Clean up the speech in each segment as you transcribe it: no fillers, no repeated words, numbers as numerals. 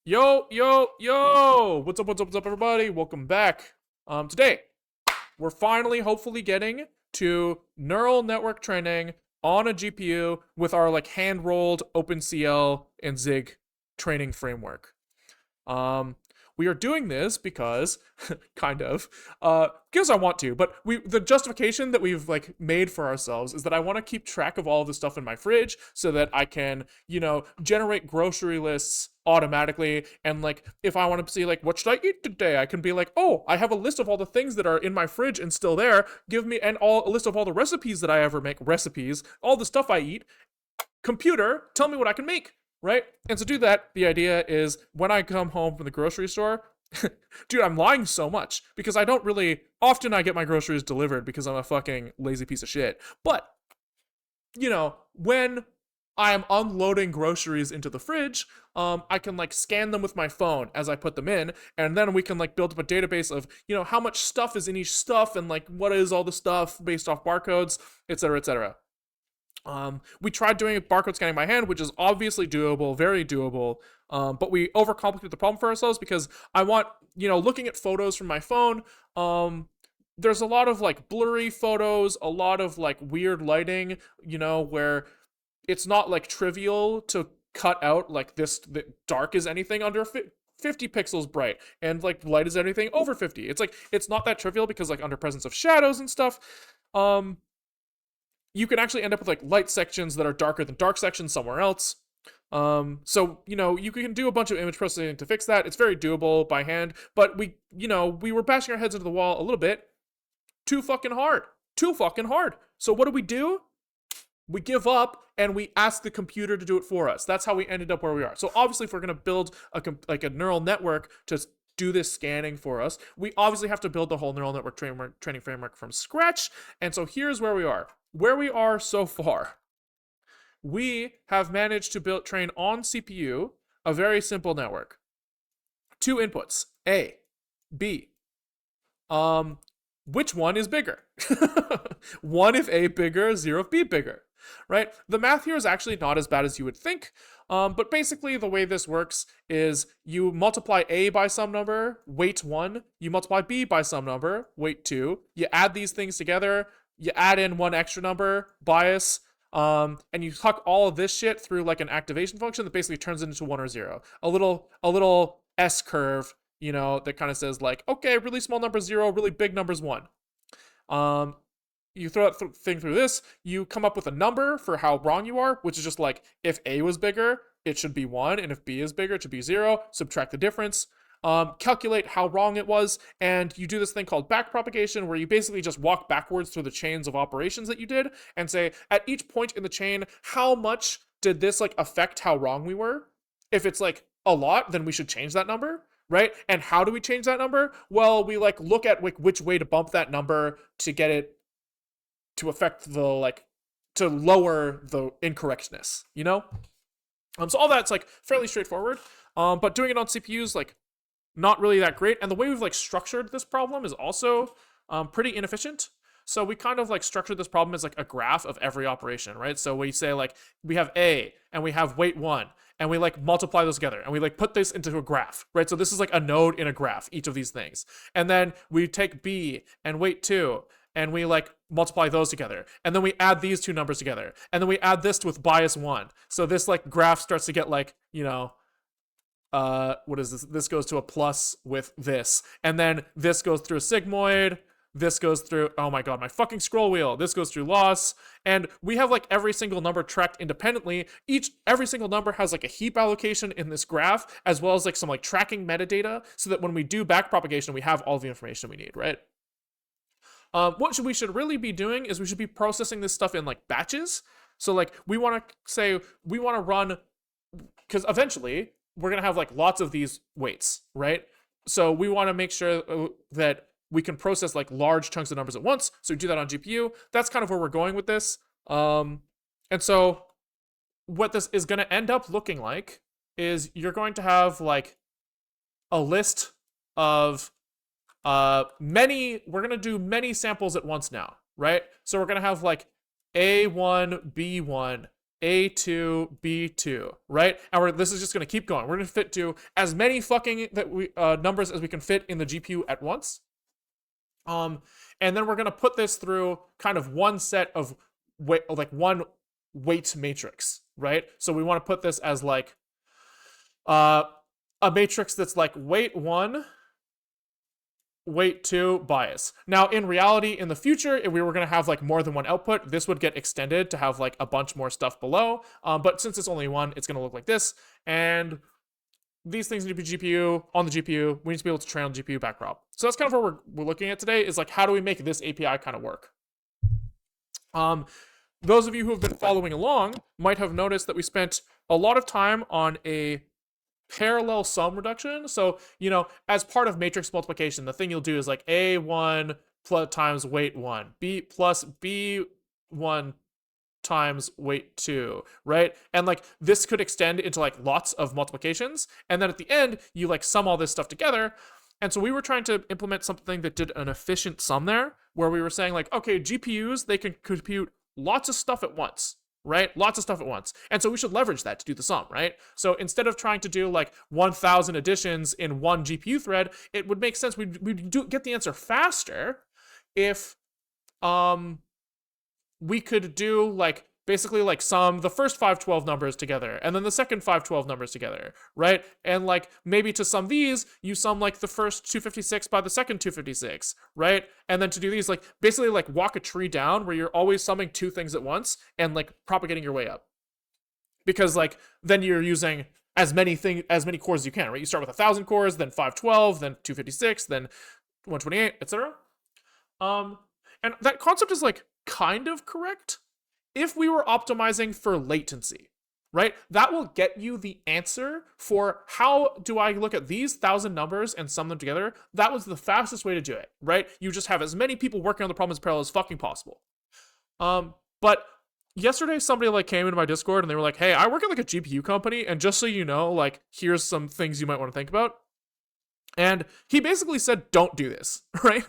Yo, yo, yo! What's up, everybody? Welcome back. Today, we're finally, hopefully, getting to neural network training on a GPU with our, hand-rolled OpenCL and Zig training framework. Um, we are doing this because, kind of, because I want to, but the justification that we've made for ourselves is that I want to keep track of all of the stuff in my fridge so that I can, generate grocery lists automatically. And if I want to see what should I eat today, I can be like, oh, I have a list of all the things that are in my fridge and still there. Give me a list of all the recipes that I ever make, all the stuff I eat. Computer, tell me what I can make. Right? And to do that, the idea is when I come home from the grocery store, dude, I'm lying so much because I don't really often I get my groceries delivered because I'm a fucking lazy piece of shit. But, when I'm unloading groceries into the fridge, I can scan them with my phone as I put them in, and then we can build up a database of how much stuff is in each stuff and what is all the stuff based off barcodes, etc., etc. We tried doing barcode scanning by hand, which is obviously doable, very doable, but we overcomplicated the problem for ourselves because I want, looking at photos from my phone, there's a lot of blurry photos, a lot of weird lighting, where it's not trivial to cut out this dark as anything under 50 pixels bright and light as anything over 50. It's not that trivial because under presence of shadows and stuff. You can actually end up with light sections that are darker than dark sections somewhere else. So, you can do a bunch of image processing to fix that. It's very doable by hand, but we were bashing our heads into the wall a little bit. Too fucking hard. So what do? We give up and we ask the computer to do it for us. That's how we ended up where we are. So obviously if we're going to build a neural network to do this scanning for us, we obviously have to build the whole neural network training framework from scratch. And so here's where we are. Where we are so far, we have managed to train on CPU a very simple network. 2 inputs, A, B. Which one is bigger? 1 if A bigger, 0 if B bigger, right? The math here is actually not as bad as you would think, but basically the way this works is you multiply A by some number, weight 1, you multiply B by some number, weight 2, you add these things together, you add in 1 extra number, bias, and you tuck all of this shit through an activation function that basically turns it into 1 or 0. A little S curve, that kind of says okay, really small number 0, really big number's 1. You throw that thing through this, you come up with a number for how wrong you are, which is just if A was bigger, it should be 1, and if B is bigger, it should be 0, subtract the difference. Calculate how wrong it was, and you do this thing called backpropagation, where you basically just walk backwards through the chains of operations that you did, and say, at each point in the chain, how much did this affect how wrong we were? If it's a lot, then we should change that number, right? And how do we change that number? Well, we look at which way to bump that number to get it to affect the to lower the incorrectness, So all that's fairly straightforward, but doing it on CPUs not really that great. And the way we've structured this problem is also pretty inefficient. So we kind of structured this problem as a graph of every operation, right? So we say we have A and we have weight 1 and we multiply those together and we put this into a graph, right? So this is a node in a graph, each of these things. And then we take B and weight 2 and we multiply those together. And then we add these 2 numbers together. And then we add this with bias 1. So this graph starts to get what is this? This goes to a plus with this. And then this goes through a sigmoid. This goes through, oh my god, my fucking scroll wheel. This goes through loss. And we have every single number tracked independently. Every single number has a heap allocation in this graph, as well as some tracking metadata, so that when we do backpropagation, we have all the information we need, right? What we should really be doing is we should be processing this stuff in batches. So we want to say, we want to run, because eventually we're going to have lots of these weights, right? So we want to make sure that we can process large chunks of numbers at once. So we do that on GPU. That's kind of where we're going with this. And so what this is going to end up looking like is you're going to have a list of we're going to do many samples at once now, right? So we're going to have A1, B1, A2, B2, right? And this is just going to keep going. We're going to fit to as many fucking numbers as we can fit in the GPU at once. And then we're going to put this through kind of one set of one weight matrix, right? So we want to put this as like a matrix that's like weight 1, weight 2, bias. Now, in reality, in the future, if we were going to have like more than one output, this would get extended to have like a bunch more stuff below. But since it's only one, it's going to look like this. And these things need to be GPU on the GPU. We need to be able to train on GPU backprop. So that's kind of what we're looking at today, is like, how do we make this API kind of work? Those of you who have been following along might have noticed that we spent a lot of time on a parallel sum reduction. So, as part of matrix multiplication, the thing you'll do is like A1 plus times weight 1, B plus B1 times weight 2, right? And like this could extend into like lots of multiplications. And then at the end, you like sum all this stuff together. And so we were trying to implement something that did an efficient sum there, where we were saying like, okay, GPUs, they can compute lots of stuff at once, right? Lots of stuff at once. And so we should leverage that to do the sum, right? So instead of trying to do like 1,000 additions in one GPU thread, it would make sense we'd get the answer faster if we could do like basically like sum the first 512 numbers together and then the second 512 numbers together, right? And like maybe to sum these, you sum like the first 256 by the second 256, right? And then to do these, like basically like walk a tree down where you're always summing two things at once and like propagating your way up. Because like then you're using as many cores as you can, right? You start with 1,000 cores, then 512, then 256, then 128, etc. And that concept is like kind of correct if we were optimizing for latency, right? That will get you the answer for how do I look at these 1,000 numbers and sum them together. That was the fastest way to do it, right? You just have as many people working on the problem as parallel as fucking possible. But yesterday somebody like came into my Discord and they were like, hey, I work at like a GPU company, and just so you know, like here's some things you might want to think about. And he basically said, don't do this, right?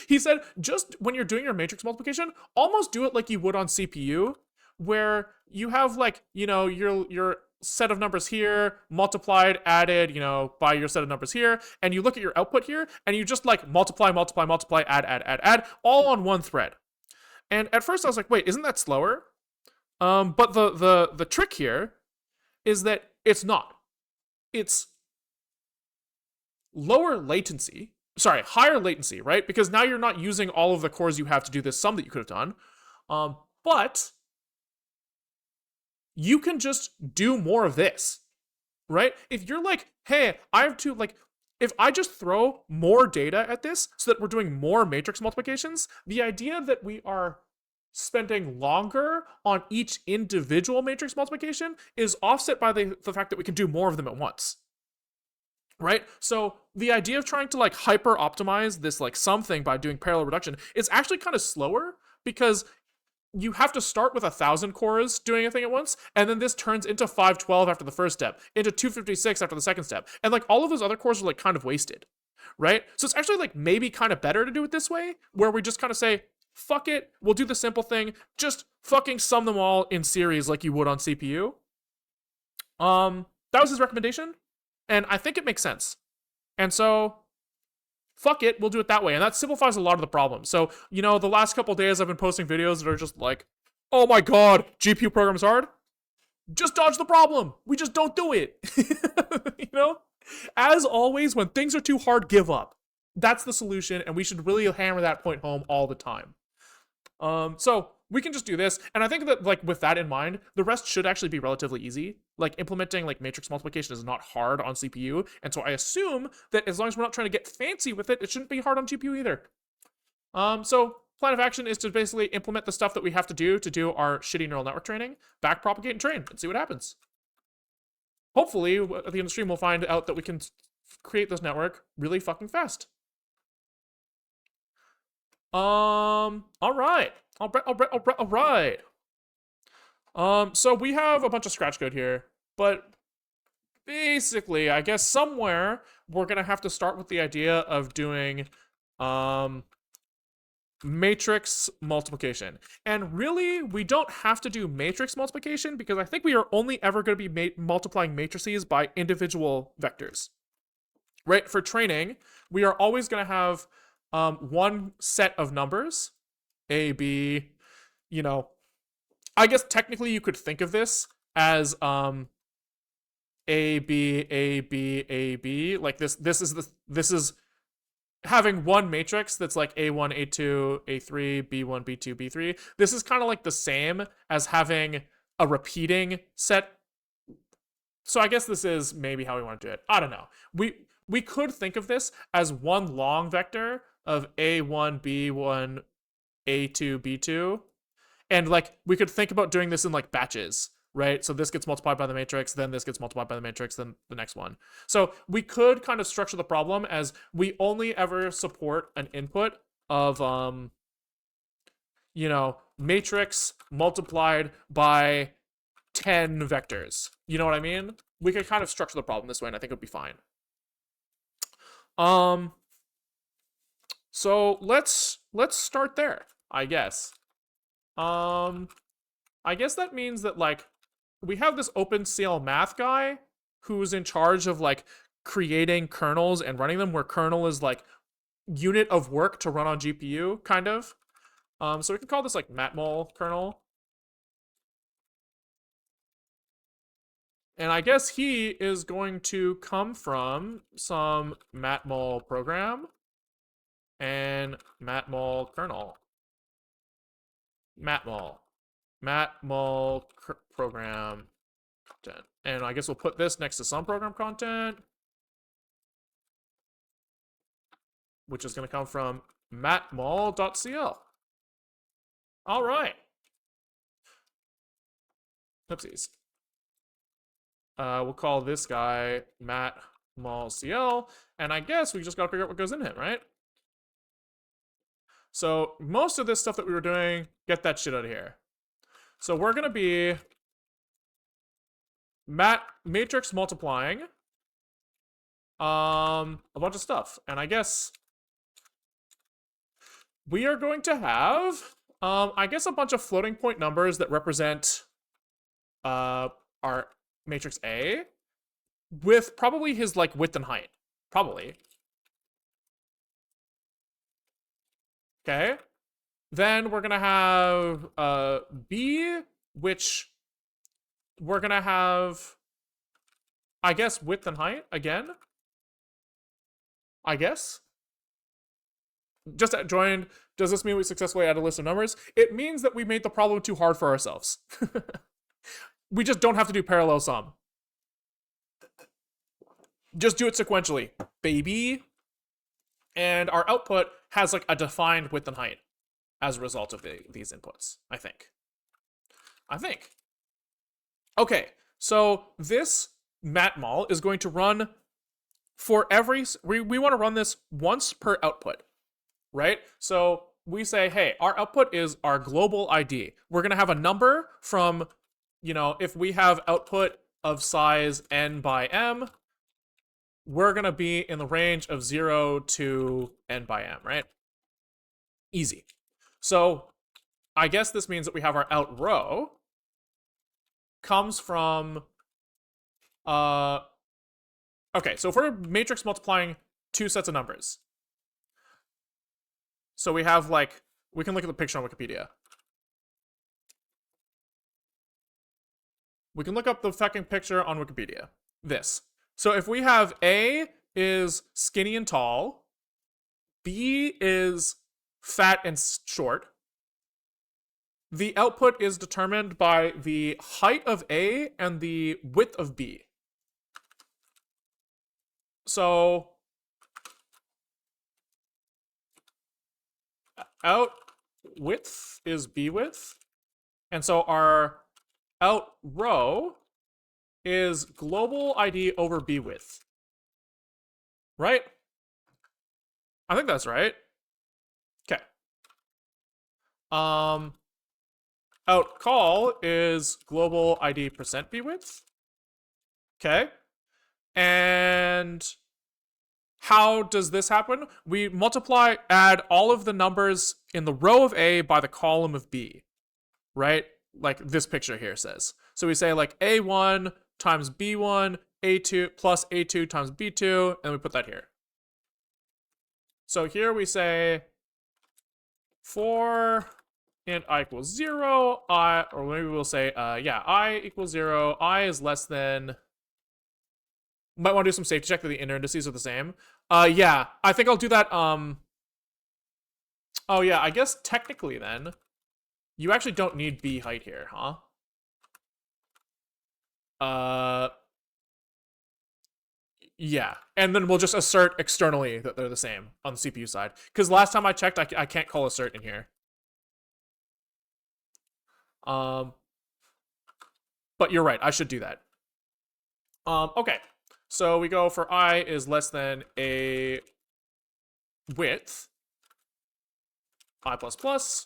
He said, just when you're doing your matrix multiplication, almost do it like you would on CPU, where you have like, your set of numbers here multiplied, added, by your set of numbers here, and you look at your output here, and you just like multiply, add, all on one thread. And at first I was like, wait, isn't that slower? But the trick here is that it's not. It's higher latency, right? Because now you're not using all of the cores you have to do this sum that you could have done. But you can just do more of this, right? If you're like, hey, I have to like, if I just throw more data at this so that we're doing more matrix multiplications, the idea that we are spending longer on each individual matrix multiplication is offset by the fact that we can do more of them at once. Right? So the idea of trying to like hyper optimize this like sum thing by doing parallel reduction is actually kind of slower, because you have to start with 1,000 cores doing a thing at once, and then this turns into 512 after the first step, into 256 after the second step, and like all of those other cores are like kind of wasted, right? So it's actually like maybe kind of better to do it this way, where we just kind of say, fuck it, we'll do the simple thing, just fucking sum them all in series like you would on CPU. That was his recommendation. And I think it makes sense. And so, fuck it, we'll do it that way. And that simplifies a lot of the problems. So, the last couple days I've been posting videos that are just like, oh my god, GPU program is hard. Just dodge the problem. We just don't do it. As always, when things are too hard, give up. That's the solution, and we should really hammer that point home all the time. So we can just do this, and I think that like with that in mind, the rest should actually be relatively easy. Like implementing like matrix multiplication is not hard on CPU, and so I assume that as long as we're not trying to get fancy with it, it shouldn't be hard on GPU either. So plan of action is to basically implement the stuff that we have to do our shitty neural network training, backpropagate and train, and see what happens. Hopefully, at the end of the stream, we'll find out that we can create this network really fucking fast. All right. So we have a bunch of scratch code here, but basically, I guess somewhere we're gonna have to start with the idea of doing, matrix multiplication. And really, we don't have to do matrix multiplication because I think we are only ever going to be multiplying matrices by individual vectors. Right? For training, we are always going to have one set of numbers, A, B, you know. I guess technically you could think of this as A, B, A, B, A, B. Like this is having one matrix that's like A1, A2, A3, B1, B2, B3. This is kind of like the same as having a repeating set. So I guess this is maybe how we want to do it. I don't know. We could think of this as one long vector of A1, B1, A2, B2. And like we could think about doing this in like batches, right? So this gets multiplied by the matrix, then this gets multiplied by the matrix, then the next one. So we could kind of structure the problem as we only ever support an input of matrix multiplied by 10 vectors. You know what I mean? We could kind of structure the problem this way, and I think it would be fine. So let's start there, I guess. I guess that means that like we have this OpenCL math guy who's in charge of like creating kernels and running them, where kernel is like unit of work to run on GPU, kind of. So we can call this like matmul kernel. And I guess he is going to come from some matmul program and matmul kernel. Matmul program content. And I guess we'll put this next to some program content, which is going to come from matmul.cl. All right. Oopsies. We'll call this guy matmul.cl, and I guess we just got to figure out what goes in him, right? So most of this stuff that we were doing, get that shit out of here. So we're going to be matrix multiplying a bunch of stuff. And I guess we are going to have, I guess, a bunch of floating point numbers that represent our matrix A with probably his like width and height. Probably. Okay. Then we're going to have B, which we're going to have, I guess, width and height again. I guess. Just joined. Does this mean we successfully add a list of numbers? It means that we made the problem too hard for ourselves. We just don't have to do parallel sum. Just do it sequentially, baby. And our output has like a defined width and height as a result of these inputs, I think. Okay, so this matmul is going to run for every, we want to run this once per output, right? So we say, hey, our output is our global ID. We're going to have a number from, if we have output of size n by m, we're going to be in the range of 0 to n by m, right? Easy. So I guess this means that we have our out row comes from, okay, so if we're matrix multiplying two sets of numbers, so we have like, we can look at the picture on Wikipedia. We can look up the fucking picture on Wikipedia. This. So if we have A is skinny and tall, B is fat and short, the output is determined by the height of A and the width of B. So out width is B width, and so our out row is global ID over B width. Right? I think that's right. Okay. Out call is global ID percent B width. Okay. And how does this happen? We multiply, add all of the numbers in the row of A by the column of B, right? Like this picture here says. So we say like A1 times B1, A2 plus A2 times B2, and we put that here. So here we say for int I equals 0, I, or maybe we'll say, yeah, I equals 0, I is less than, might want to do some safety check that the inner indices are the same. Yeah, I think I'll do that, oh yeah, I guess technically then, you actually don't need B height here, huh? Yeah, and then we'll just assert externally that they're the same on the CPU side. Because last time I checked, I can't call assert in here. But you're right, I should do that. Okay, so we go for I is less than a width, I plus plus.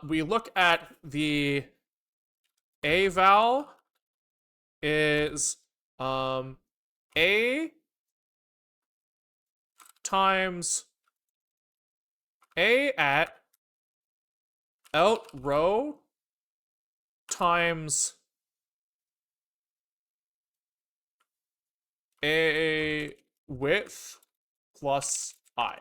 We look at the A val is A times A at out row times A width plus I.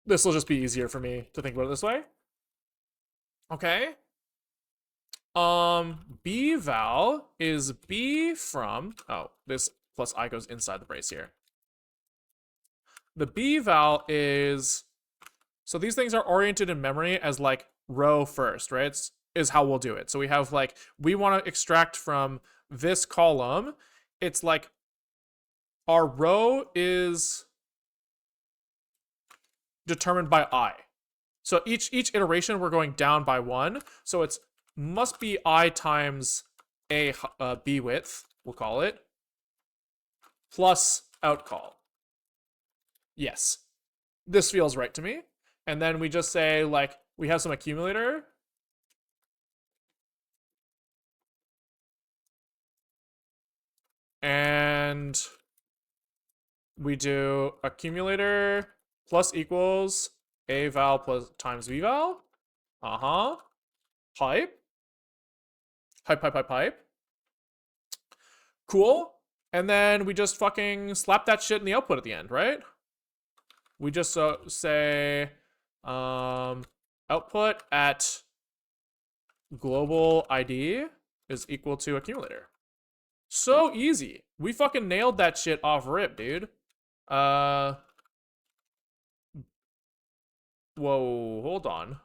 This will just be easier for me to think about it this way. Okay. B val is B from, oh, this plus I goes inside the brace here. The B val is, so these things are oriented in memory as like row first, right? Is how we'll do it. So we have like, we want to extract from this column. It's like our row is determined by I. So each iteration we're going down by 1. So it's must be I times a B width, we'll call it, plus outcall. Yes. This feels right to me. And then we just say, like, we have some accumulator. And we do accumulator plus equals A val plus times B val. Pipe. Pipe. Cool. And then we just fucking slap that shit in the output at the end, right? We just say output at global ID is equal to accumulator. So easy. We fucking nailed that shit off rip, dude. Whoa, hold on.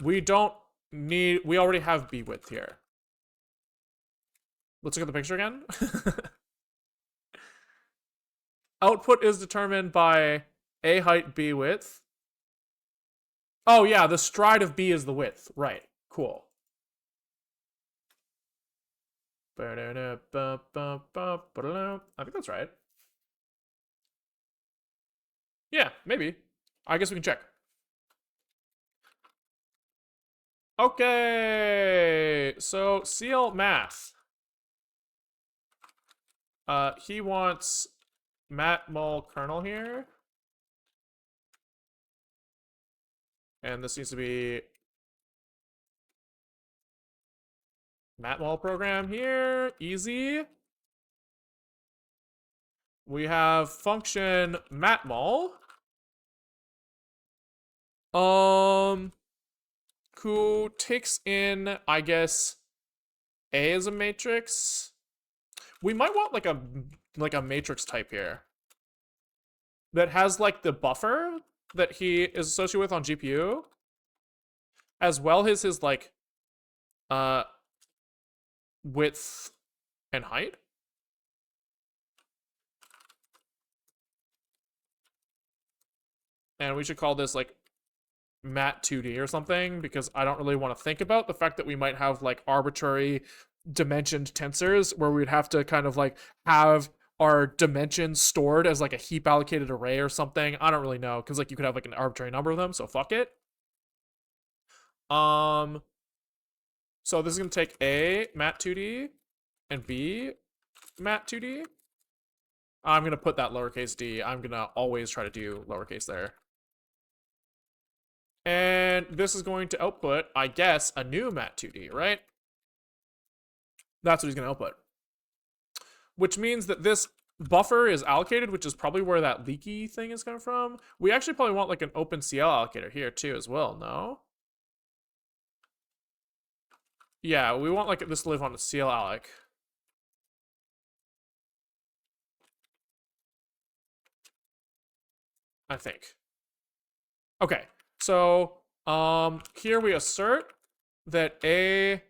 We don't need, we already have B width here. Let's look at the picture again. Output is determined by A height, B width. Oh yeah, the stride of B is the width. Right, cool. I think that's right. Yeah, maybe. I guess we can check. Okay, so CL math. He wants matmul kernel here. And this needs to be matmul program here. Easy. We have function matmul. Who takes in, I guess, A as a matrix. We might want like a matrix type here that has like the buffer that he is associated with on GPU, as well as his like width and height. And we should call this like mat2d or something, because I don't really want to think about the fact that we might have like arbitrary dimensioned tensors where we'd have to kind of like have our dimensions stored as like a heap allocated array or something. I don't really know, because like you could have like an arbitrary number of them, so fuck it. So this is going to take A mat2d and B mat2d. I'm going to put that lowercase d. I'm going to always try to do lowercase there. And this is going to output, I guess, a new mat2d, right? That's what he's going to output. Which means that this buffer is allocated, which is probably where that leaky thing is coming from. We actually probably want like an OpenCL allocator here too as well, no? Yeah, we want like this to live on a CL alloc. I think. Okay, so here we assert that A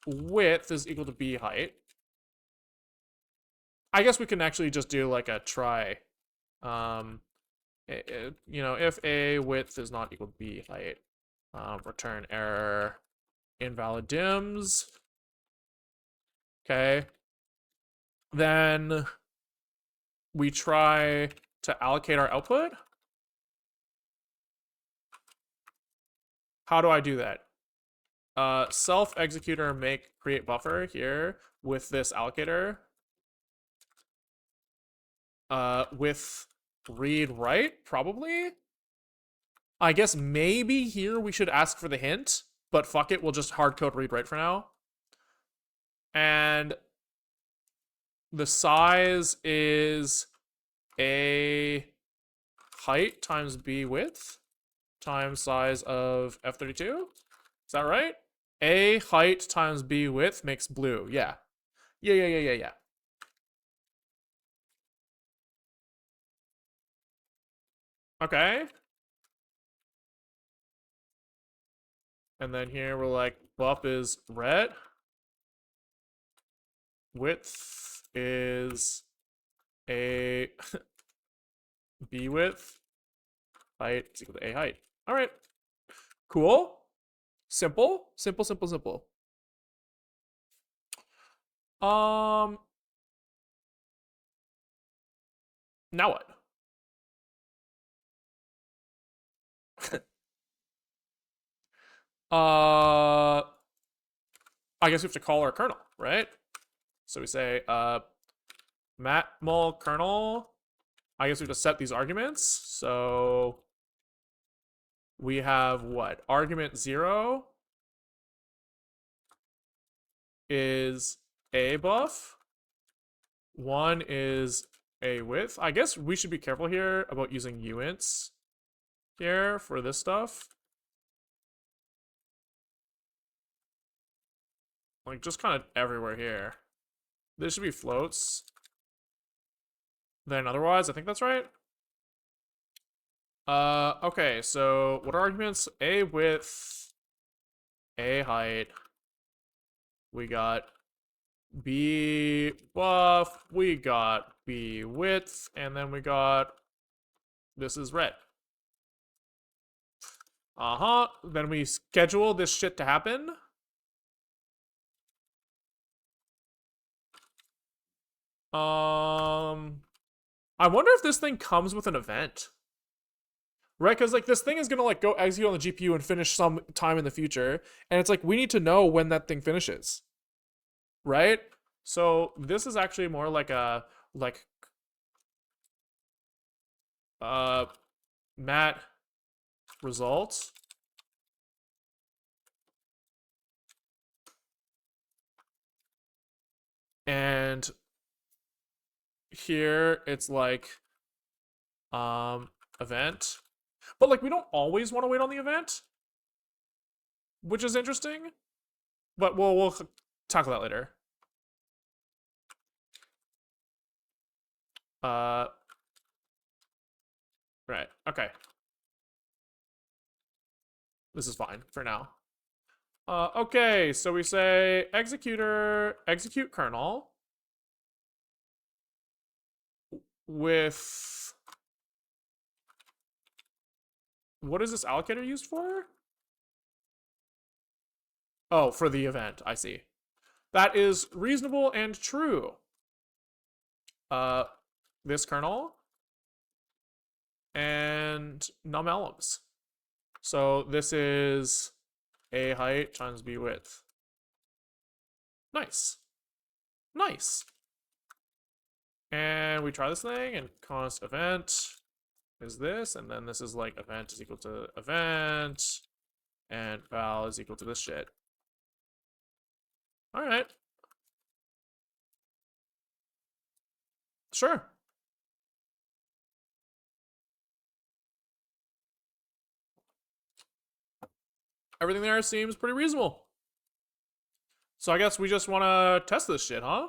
width is equal to B height. I guess we can actually just do like a try. If A width is not equal to B height, return error, invalid dims. Okay. Then we try to allocate our output. How do I do that? Self executor make create buffer here with this allocator. With read write, probably. I guess maybe here we should ask for the hint, but fuck it, we'll just hard code read write for now. And the size is A height times B width times size of F32. Is that right? A height times B width makes blue. Yeah. Yeah. Okay. And then here we're like, buff is red. Width is A B width. Height is equal to A height. All right. Cool. Simple. Now what? I guess we have to call our kernel, right? So we say matmul kernel. I guess we have to set these arguments. So we have what? Argument 0 is A buff. 1 is A width. I guess we should be careful here about using uints here for this stuff. Like, just kind of everywhere here. This should be floats. Then otherwise, I think that's right. Okay, so what are arguments? A width, A height. We got B buff, we got B width, and then we got, this is red. Then we schedule this shit to happen. I wonder if this thing comes with an event. Right, because like this thing is gonna like go execute on the GPU and finish some time in the future, and it's like we need to know when that thing finishes. Right? So this is actually more like a mat result. And here it's like event. But like we don't always want to wait on the event, which is interesting. But we'll tackle that later. Right. Okay. This is fine for now. Okay, so we say executor execute kernel with, what is this allocator used for? Oh, for the event. I see. That is reasonable and true. This kernel and num elements. So this is A height times B width. Nice. Nice. And we try this thing, and const event is this, and then this is like event is equal to event, and val is equal to this shit. All right. Sure. Everything there seems pretty reasonable. So I guess we just want to test this shit, huh?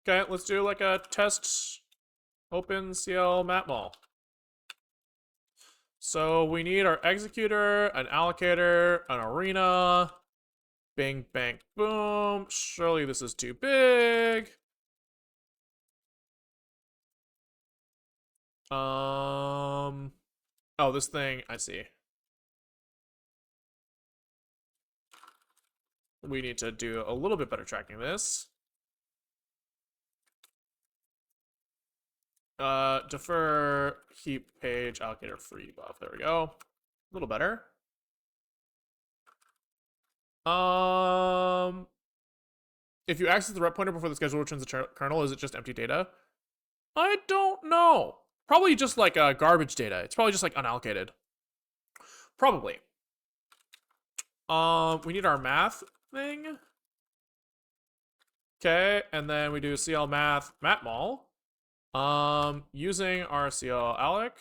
Okay, let's do like a test OpenCL matmul. So we need our executor, an allocator, an arena. Bing, bang, boom. Surely this is too big. Oh, this thing, I see. We need to do a little bit better tracking this. Defer heap page allocator free buff. There we go. A little better. If you access the rep pointer before the schedule returns the kernel, is it just empty data? I don't know. Probably just like garbage data. It's probably just like unallocated. Probably. We need our math thing. Okay, and then we do CL math matmul. Using our CL alloc.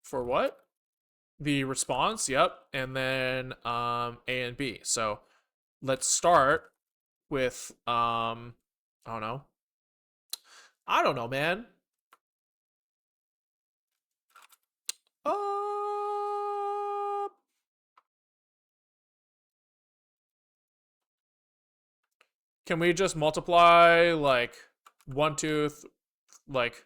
For what? The response, yep. And then A and B. So let's start with I don't know. I don't know, man. Can we just multiply like 1, 2, like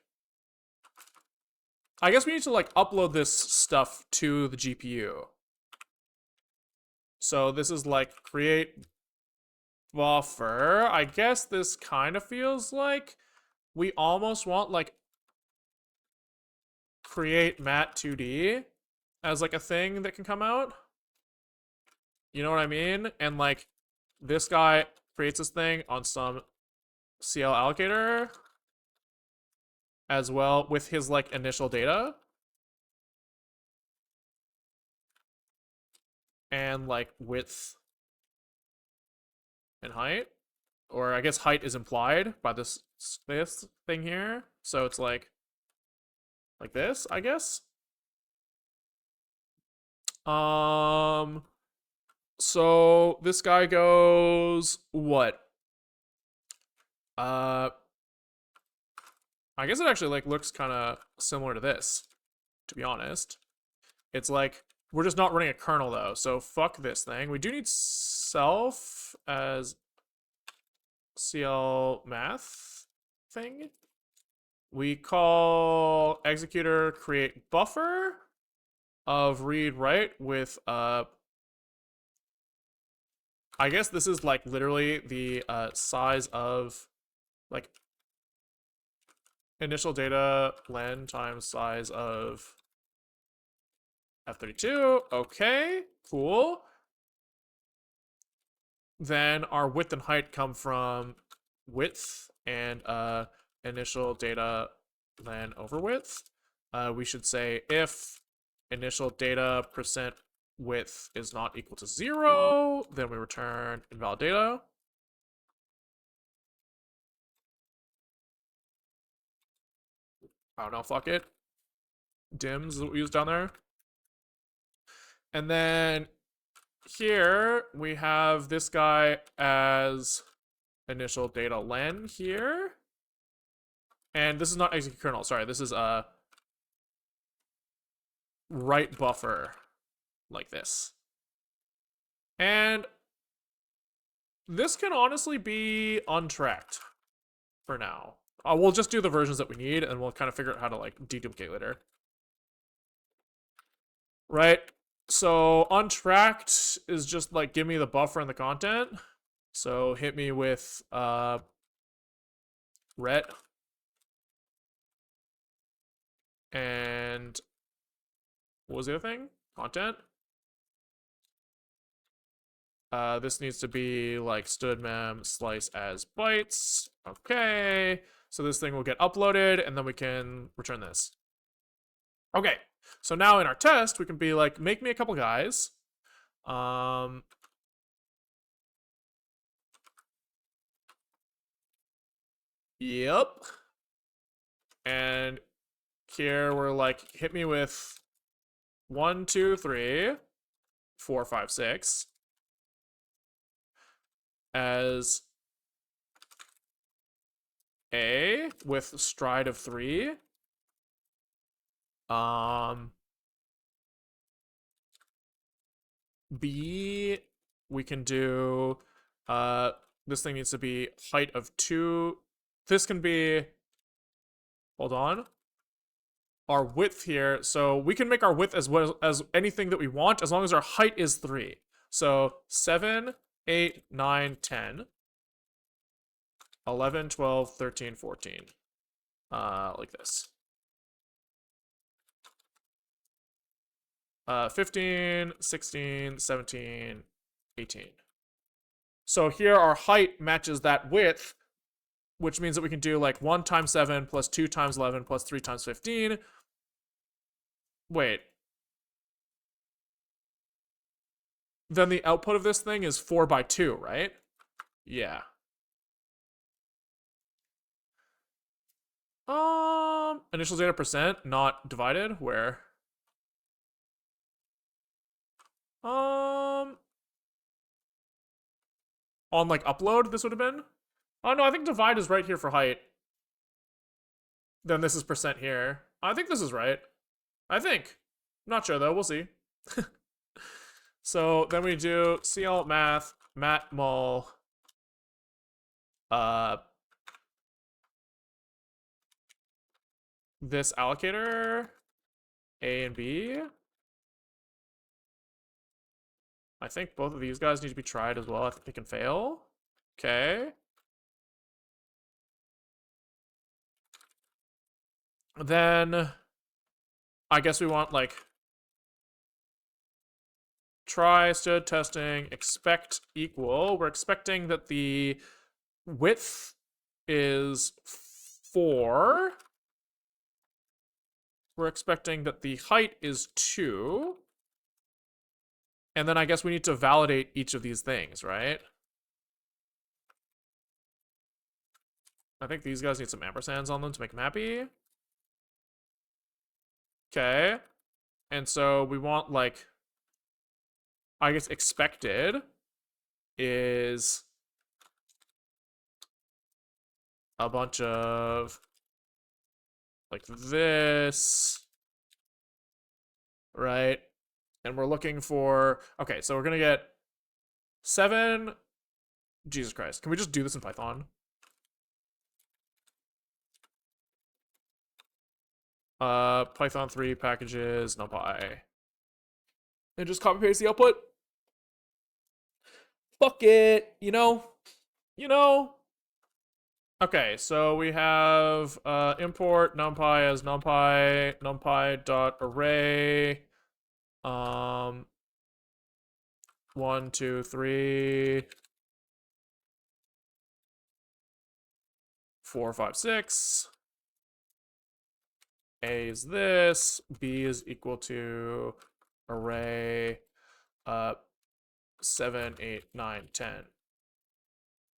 I guess we need to like upload this stuff to the GPU. So this is like create buffer. I guess this kind of feels like we almost want like create mat 2D as like a thing that can come out. You know what I mean? And like this guy creates this thing on some CL allocator as well with his like initial data. And like width and height. Or I guess height is implied by this thing here. So it's like this, I guess. So this guy goes what? I guess it actually like looks kind of similar to this, to be honest. It's like we're just not running a kernel though, so fuck this thing. We do need self as CL math thing. We call executor create buffer of read write with I guess this is like literally the size of like initial data len times size of F32. Okay, cool. Then our width and height come from width and initial data len over width. We should say if initial data percent width is not equal to 0, then we return invalid data. I don't know, fuck it. Dims is what we use down there. And then here we have this guy as initial data len here. And this is not execute kernel, sorry, this is a write buffer like this. And this can honestly be untracked for now. We'll just do the versions that we need and we'll kind of figure out how to like deduplicate later. Right? So untracked is just like give me the buffer and the content. So hit me with ret And what was the other thing? Content. This needs to be like std_mem slice as bytes. Okay. So this thing will get uploaded and then we can return this. Okay. So now in our test, we can be like, make me a couple guys. Yep. And here we're like, hit me with 1, 2, 3, 4, 5, 6 as A with stride of 3. B, we can do, this thing needs to be height of 2. This can be, hold on, our width here. So we can make our width as well as anything that we want as long as our height is 3. So 7, 8, 9, 10, 11, 12, 13, 14. Like this. 15, 16, 17, 18. So here our height matches that width, which means that we can do like 1 times 7 plus 2 times 11 plus 3 times 15. Wait. Then the output of this thing is 4 by 2, right? Yeah. Initial data percent, not divided, where? On like upload, this would have been? Oh no, I think divide is right here for height. Then this is percent here. I think this is right. I think. I'm not sure though, we'll see. So then we do CL math, matmul, this allocator, A and B. I think both of these guys need to be tried as well. I think they can fail. Okay. Then I guess we want like try std testing expect equal. We're expecting that the width is 4. We're expecting that the height is 2. And then I guess we need to validate each of these things, right? I think these guys need some ampersands on them to make them happy. Okay. And so we want like, I guess expected is a bunch of like this, right? And we're looking for, okay, so we're gonna get 7, Jesus Christ. Can we just do this in Python? Python 3 packages, numpy. And just copy paste the output. Fuck it, you know? Okay, so we have import numpy as numpy.array. 1, 2, 3, 4, 5, 6. A is this, B is equal to array 7, 8, 9, 10,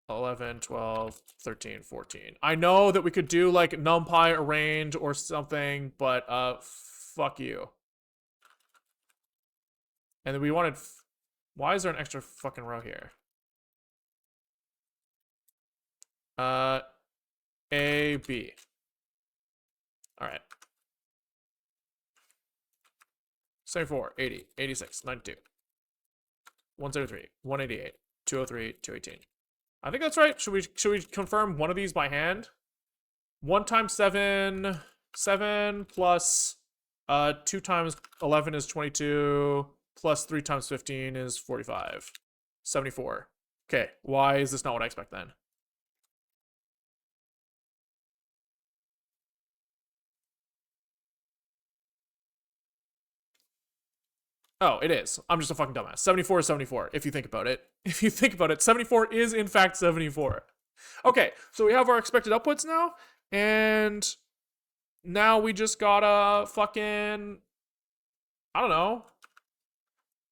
11, 12, 13, 14. I know that we could do like numpy arranged or something, but fuck you. And then we wanted, why is there an extra fucking row here? A, B. All right. 74, 80, 86, 92, 173, 188, 203, 218. I think that's right. Should we confirm one of these by hand? 1 times 7, 7 plus 2 times 11 is 22, plus 3 times 15 is 45. 74. Okay, why is this not what I expect then? Oh, it is. I'm just a fucking dumbass. 74 is 74, if you think about it. If you think about it, 74 is in fact 74. Okay, so we have our expected outputs now, and now we just gotta fucking, I don't know,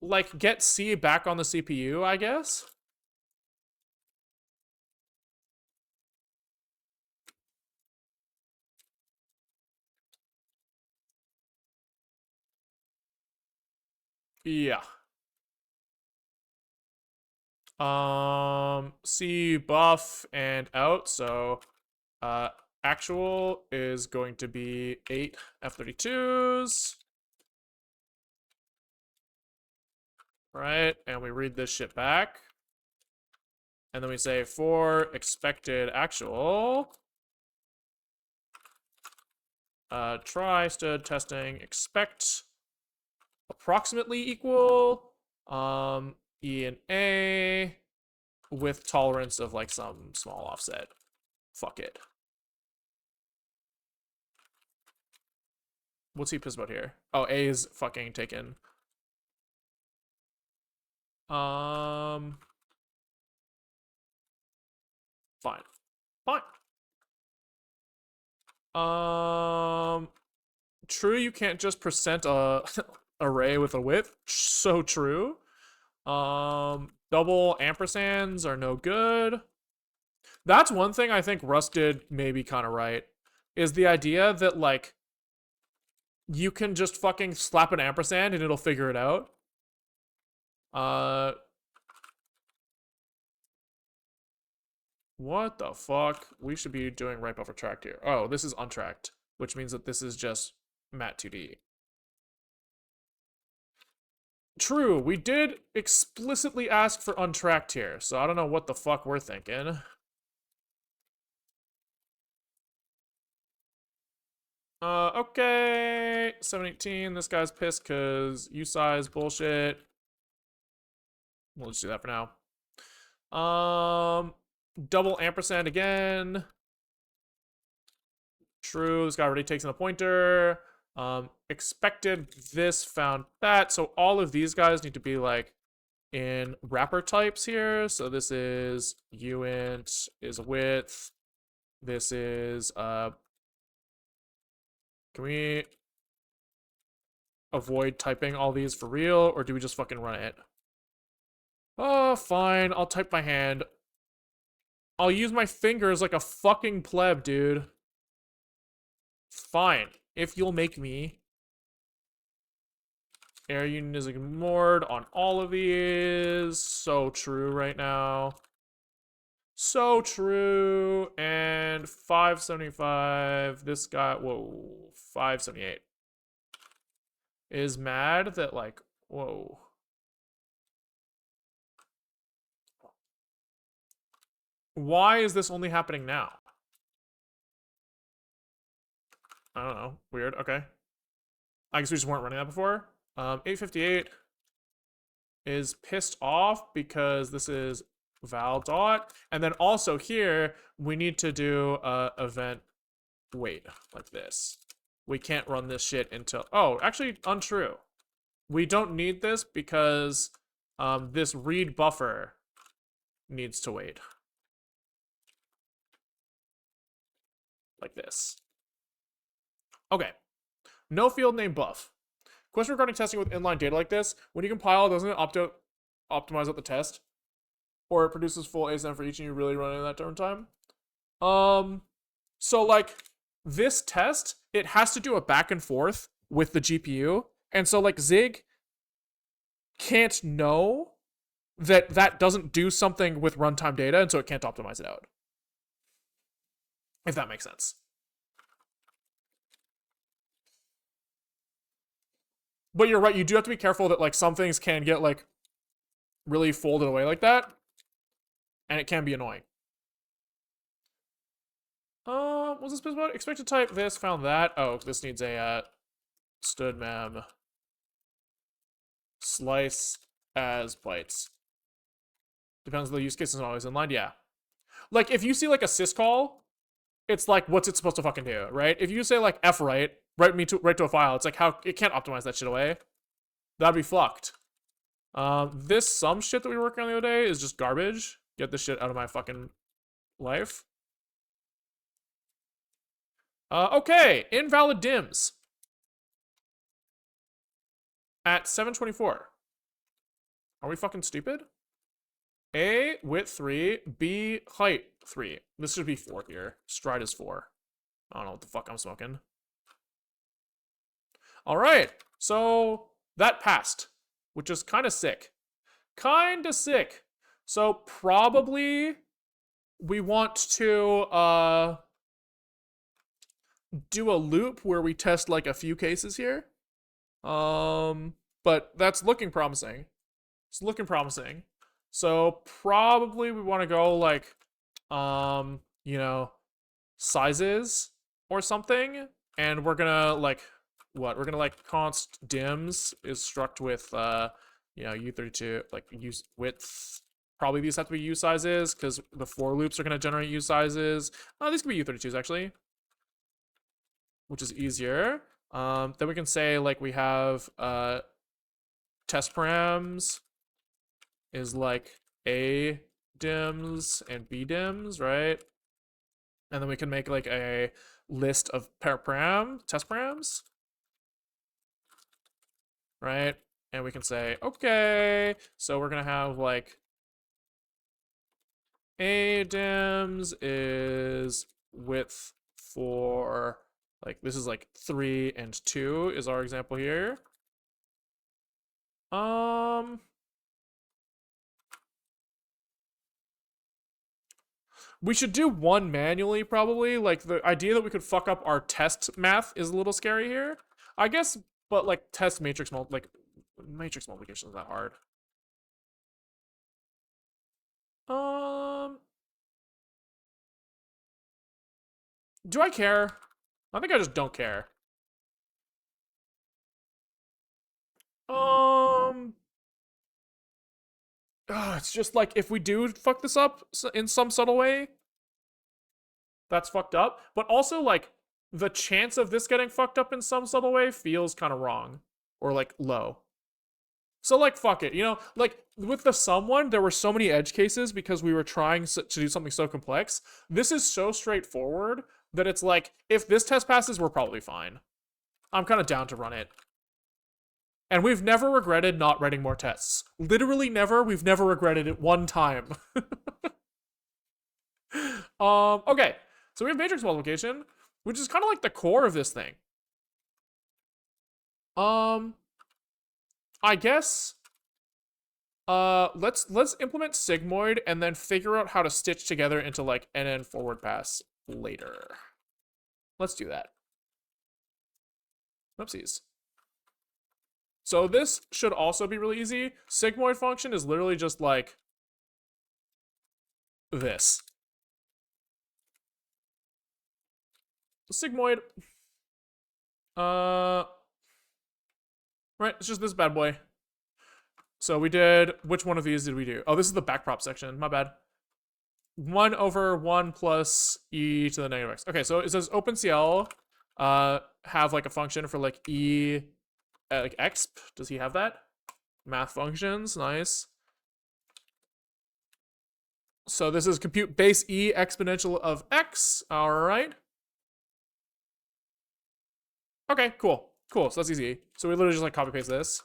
like get C back on the CPU, I guess? Yeah. C buff and out, so actual is going to be 8 F32s. Right? And we read this shit back. And then we say for expected actual, try stood testing expect approximately equal E and A with tolerance of like some small offset. Fuck it. What's he pissed about here? Oh, A is fucking taken. Fine. Fine. True, you can't just percent a array with a width. So true. Double ampersands are no good. That's one thing I think Rust did maybe kind of right, is the idea that like you can just fucking slap an ampersand and it'll figure it out. What the fuck? We should be doing right buffer tracked here. Oh, this is untracked, which means that this is just mat2d. True, we did explicitly ask for untracked here, so I don't know what the fuck we're thinking. Okay. 718, this guy's pissed because usize bullshit. We'll just do that for now. Double ampersand again. True, this guy already takes in a pointer. Expected this, found that. So all of these guys need to be like in wrapper types here. So this is uint is width. This is can we avoid typing all these for real, or do we just fucking run it? Oh, fine. I'll type by hand. I'll use my fingers like a fucking pleb, dude. Fine. If you'll make me. Air union is ignored on all of these. So true right now. So true. And 575. This guy, whoa, 578. Is mad that like, whoa. Why is this only happening now? I don't know. Weird. Okay. I guess we just weren't running that before. 858 is pissed off because this is val dot. And then also here, we need to do event wait like this. We can't run this shit until... Oh, actually, untrue. We don't need this because this read buffer needs to wait. Like this. Okay. No field name buff. Question regarding testing with inline data like this. When you compile, doesn't it optimize out the test? Or it produces full ASM for each and you really run in that turn time? So like this test, it has to do a back and forth with the GPU. And so like Zig can't know that that doesn't do something with runtime data, and so it can't optimize it out. If that makes sense. But you're right, you do have to be careful that like some things can get like really folded away like that. And it can be annoying. What's this about? Expected type this, found that. Oh, this needs a stood mem slice as bytes. Depends on the use case, is always inline. Yeah. Like if you see like a syscall, it's like what's it supposed to fucking do, right? If you say like f write to a file, it's like how it can't optimize that shit away. That'd be fucked. This sum shit that we were working on the other day is just garbage. Get this shit out of my fucking life. Okay, invalid dims. At 724. Are we fucking stupid? A, width 3, B, height 3. This should be 4 here. Stride is 4. I don't know what the fuck I'm smoking. Alright, so that passed, which is kind of sick. Kinda sick. So probably we want to do a loop where we test like a few cases here. But that's looking promising. It's looking promising. So probably we want to go like you know, sizes or something, and we're gonna like what? We're gonna like const dims is struct with you know, u32 like use width. Probably these have to be u sizes because the for loops are gonna generate u sizes. Oh, these could be u32s actually, which is easier. Then we can say like we have test params is like a dims and b dims, right? And then we can make like a list of param test params, right? And we can say, okay, so we're gonna have like a dims is width for like this is like 3 and 2 is our example here. We should do one manually, probably. Like, the idea that we could fuck up our test math is a little scary here. I guess, but, like, test matrix matrix multiplication is that hard. Do I care? I think I just don't care. It's just like, if we do fuck this up in some subtle way, that's fucked up. But also, like, the chance of this getting fucked up in some subtle way feels kind of wrong. Or, like, low. So, like, fuck it. You know, like, with the sum one, there were so many edge cases because we were trying to do something so complex. This is so straightforward that it's like, if this test passes, we're probably fine. I'm kind of down to run it. And we've never regretted not writing more tests. Literally never. We've never regretted it one time. Okay. So we have matrix multiplication, which is kind of like the core of this thing. I guess let's implement sigmoid and then figure out how to stitch together into like NN forward pass later. Let's do that. Oopsies. So this should also be really easy. Sigmoid function is literally just like this. Sigmoid. Right, it's just this bad boy. So we did, which one of these did we do? Oh, this is the backprop section, my bad. 1 over 1 plus e to the negative x. Okay, so it says OpenCL have like a function for like e, like exp. Does he have that? Math functions, nice. So this is compute base e exponential of x, all right. Okay, cool. Cool, so that's easy. So we literally just like copy paste this.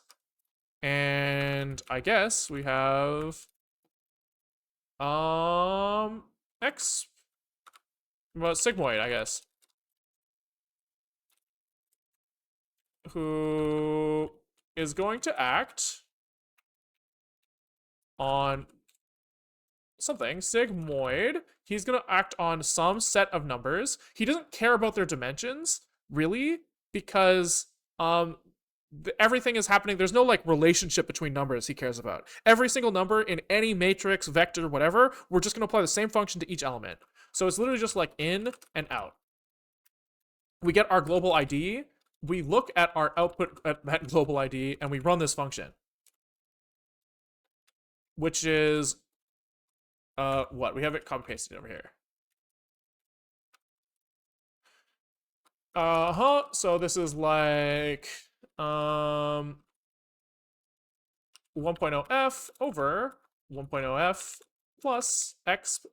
And I guess we have x, well, sigmoid, I guess, who is going to act on something. Sigmoid, he's going to act on some set of numbers. He doesn't care about their dimensions, really, because everything is happening. There's no like relationship between numbers he cares about. Every single number in any matrix, vector, whatever, we're just going to apply the same function to each element. So it's literally just like in and out. We get our global ID. We look at our output at that global ID, and we run this function, which is what? We have it copy pasted over here. So this is like 1.0f over 1.0f plus x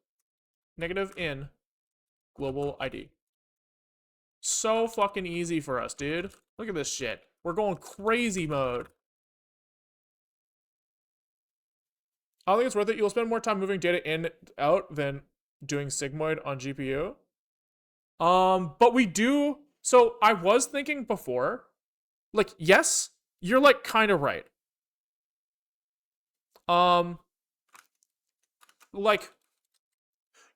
negative in global ID. So fucking easy for us, dude. Look at this shit. We're going crazy mode. I don't think it's worth it. You'll spend more time moving data in out than doing Sigmoid on GPU. But we do. So I was thinking before, like, yes, you're like kind of right. Um, like,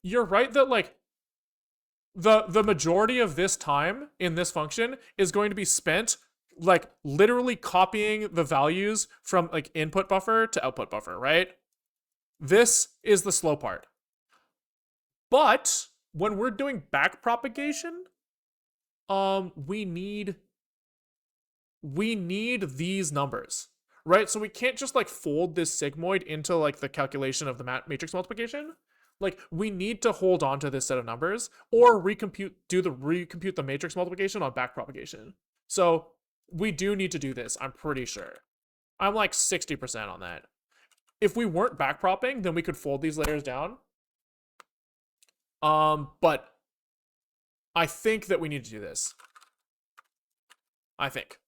you're right that like the majority of this time in this function is going to be spent like literally copying the values from like input buffer to output buffer, right? This is the slow part. But when we're doing back propagation, we need these numbers, right? So we can't just like fold this sigmoid into like the calculation of the matrix multiplication. Like we need to hold on to this set of numbers or recompute the matrix multiplication on back propagation. So we do need to do this, I'm pretty sure. I'm like 60% on that. If we weren't backpropping, then we could fold these layers down. But I think that we need to do this. I think.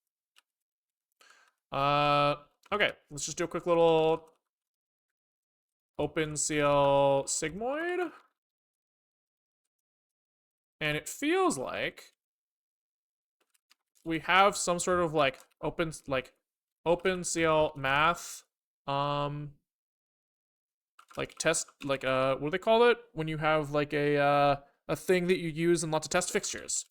Okay, let's just do a quick little OpenCL Sigmoid. And it feels like we have some sort of like OpenCL math like test like what do they call it when you have like a thing that you use in lots of test fixtures.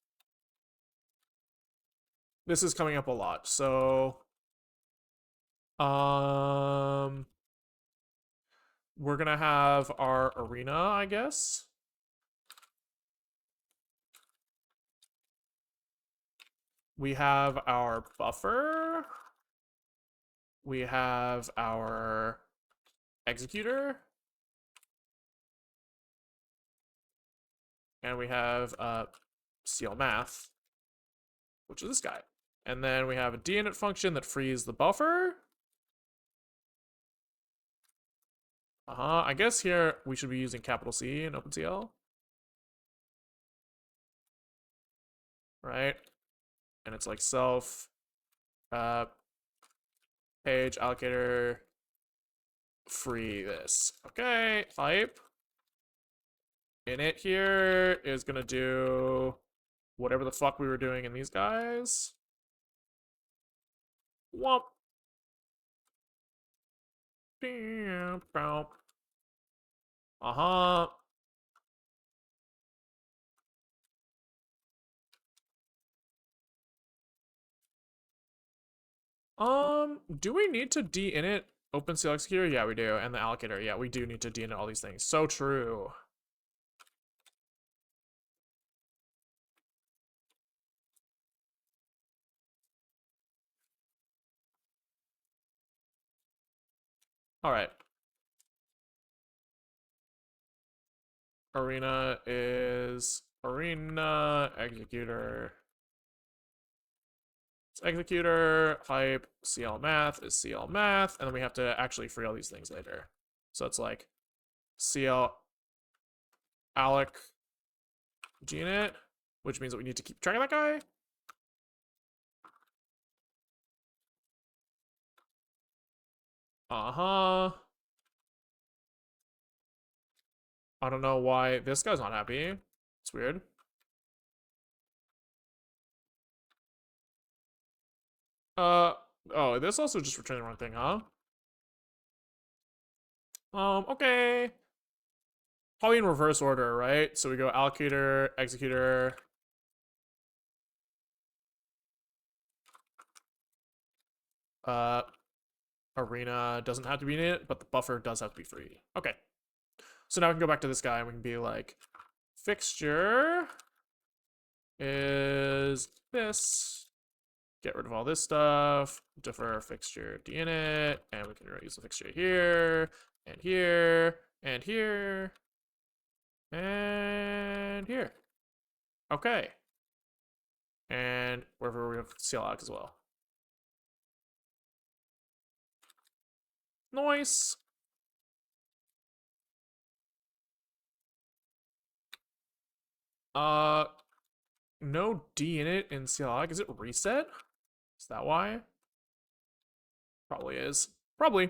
This is coming up a lot. So we're gonna have our arena, I guess. We have our buffer. We have our executor. And we have CL math, which is this guy. And then we have a dinit function that frees the buffer. I guess here we should be using capital C in OpenCL. Right? And it's like self page allocator free this. Okay, hype. Init here is gonna do whatever the fuck we were doing in these guys. Womp. Uh-huh. Do we need to de-init OpenCL executor? Yeah, we do. And the allocator. Yeah, we do need to de-init all these things. So true. All right. Arena is arena executor. It's executor, hype, CL math is CL math, and then we have to actually free all these things later. So it's like CL alloc gnit, which means that we need to keep track of that guy. Uh-huh. I don't know why this guy's not happy. It's weird. Oh, this also just returned the wrong thing, huh? Okay. Probably in reverse order, right? So we go allocator, executor. Arena doesn't have to be in it, but the buffer does have to be free. Okay. So now we can go back to this guy and we can be like, fixture is this. Get rid of all this stuff. Defer fixture dinit, and we can use the fixture here, and here, and here, and here. Okay. And wherever we have CL alloc as well. Nice. No D in it in CLI. Is it reset? Is that why? Probably is. Probably.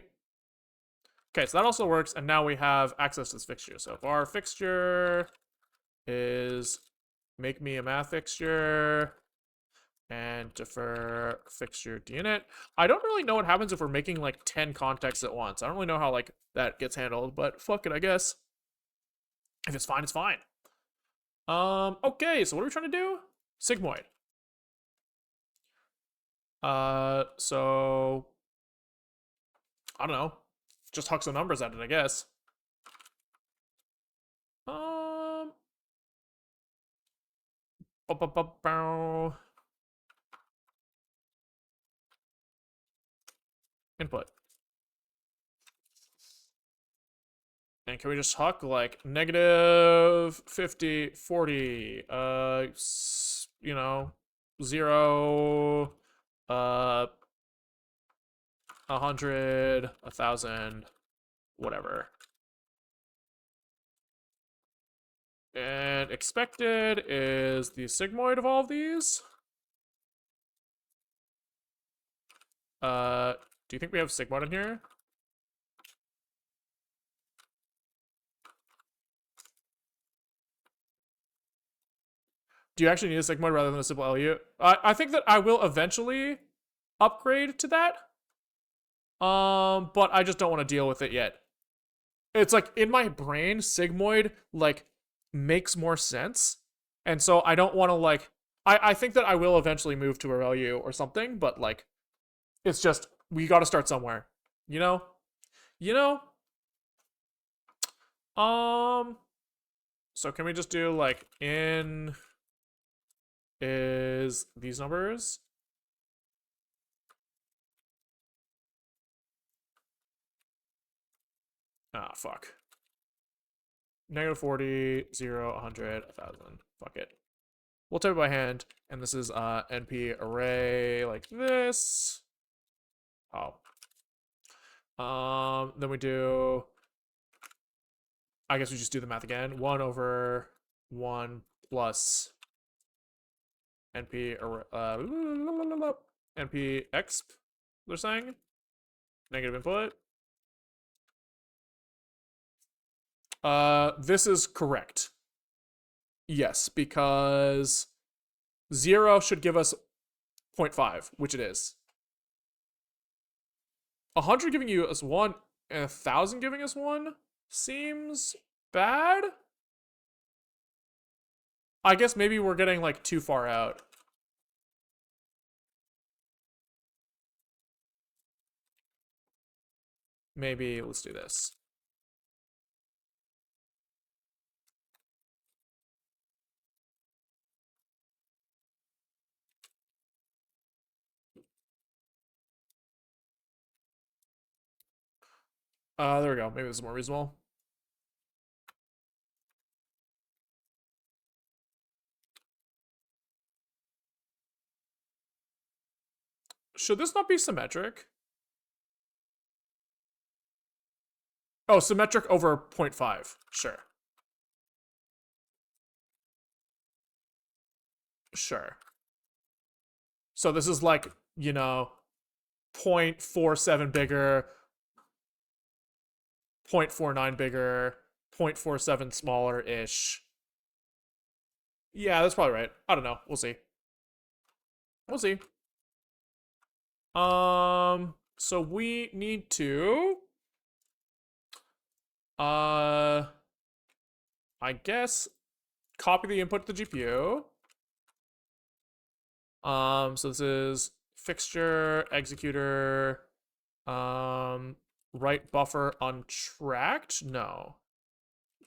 Okay, so that also works, and now we have access to this fixture. So if our fixture is make me a math fixture and defer fixture deinit. I don't really know what happens if we're making like 10 contexts at once. I don't really know how like that gets handled, but fuck it, I guess. If it's fine, it's fine. Okay, so what are we trying to do? Sigmoid. So I don't know. Just huck some numbers at it, I guess. Um, input. And can we just huck like negative 50, 40, you know, 0, 100, 1,000, whatever. And expected is the sigmoid of all of these. Do you think we have sigmoid in here? Do you actually need a sigmoid rather than a simple LU? I think that I will eventually upgrade to that. But I just don't want to deal with it yet. It's like in my brain, sigmoid like makes more sense, and so I don't want to like. I think that I will eventually move to a LU or something, but like, it's just we got to start somewhere, you know. You know. So can we just do like in is these numbers? Ah, fuck. Negative 40, 0, 100, 1,000. Fuck it. We'll type it by hand, and this is np array like this. Oh. Then we do. I guess we just do the math again. 1 over 1 plus np np exp. They're saying negative input. This is correct. Yes, because 0 should give us 0.5, which it is. 100 giving you us 1 and 1,000 giving us 1 seems bad. I guess maybe we're getting like too far out. Maybe let's do this. There we go. Maybe this is more reasonable. Should this not be symmetric? Oh, symmetric over 0.5. Sure. Sure. So this is like, 0.47 bigger, 0.49 bigger, 0.47 smaller-ish. Yeah, that's probably right. I don't know. We'll see. We'll see. So we need to I guess copy the input to the GPU. So this is fixture, executor, write buffer untracked? No.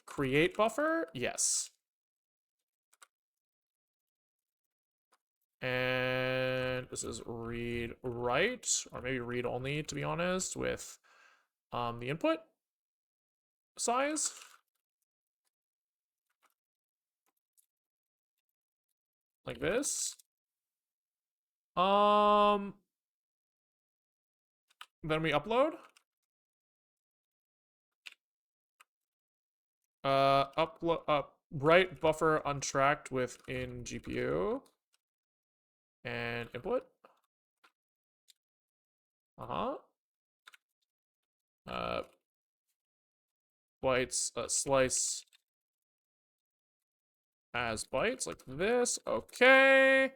Create buffer? Yes. And this is read write, or maybe read only, to be honest, with the input size. Like this. Then we upload. write buffer untracked within GPU and input. Bytes, slice as bytes like this. Okay.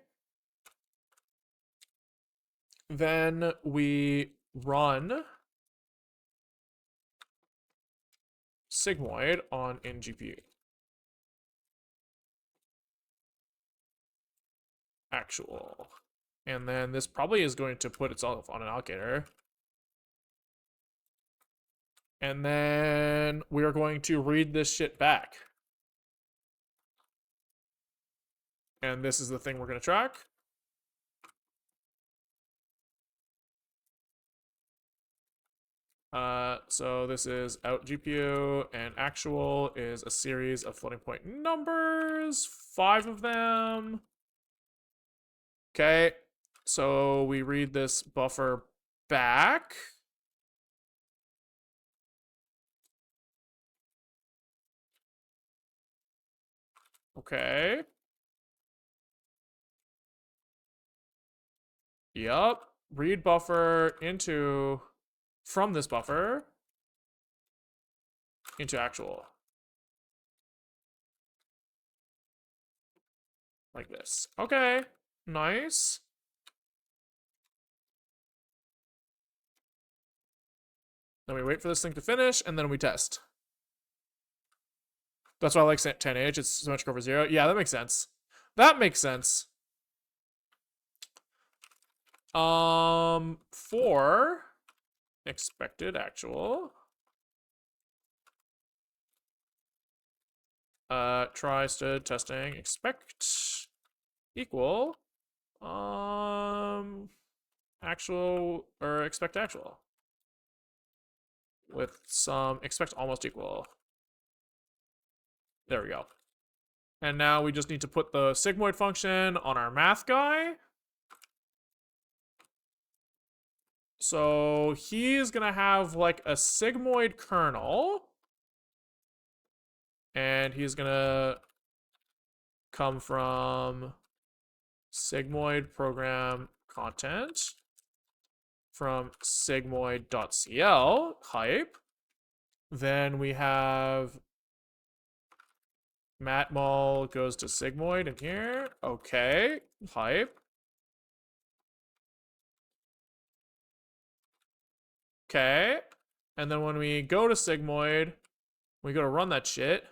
Then we run Sigmoid on in GPU. Actual. And then this probably is going to put itself on an allocator. And then we are going to read this shit back. And this is the thing we're going to track. So this is out GPU, and actual is a series of floating point numbers, 5 of them. Okay, so we read this buffer back. Okay. Yup. Read buffer into, from this buffer, into actual. Like this. Okay. Nice. Then we wait for this thing to finish, and then we test. That's why I like 10H. It's symmetric over 0. Yeah, that makes sense. That makes sense. For expected actual. Try stood testing expect equal actual or expect actual with some expect almost equal. There we go. And now we just need to put the sigmoid function on our math guy. So he's gonna have like a sigmoid kernel, and he's gonna come from sigmoid program content from sigmoid.cl hype. Then we have matmul goes to sigmoid in here. Okay, hype. Okay, and then when we go to sigmoid, we go to run that shit.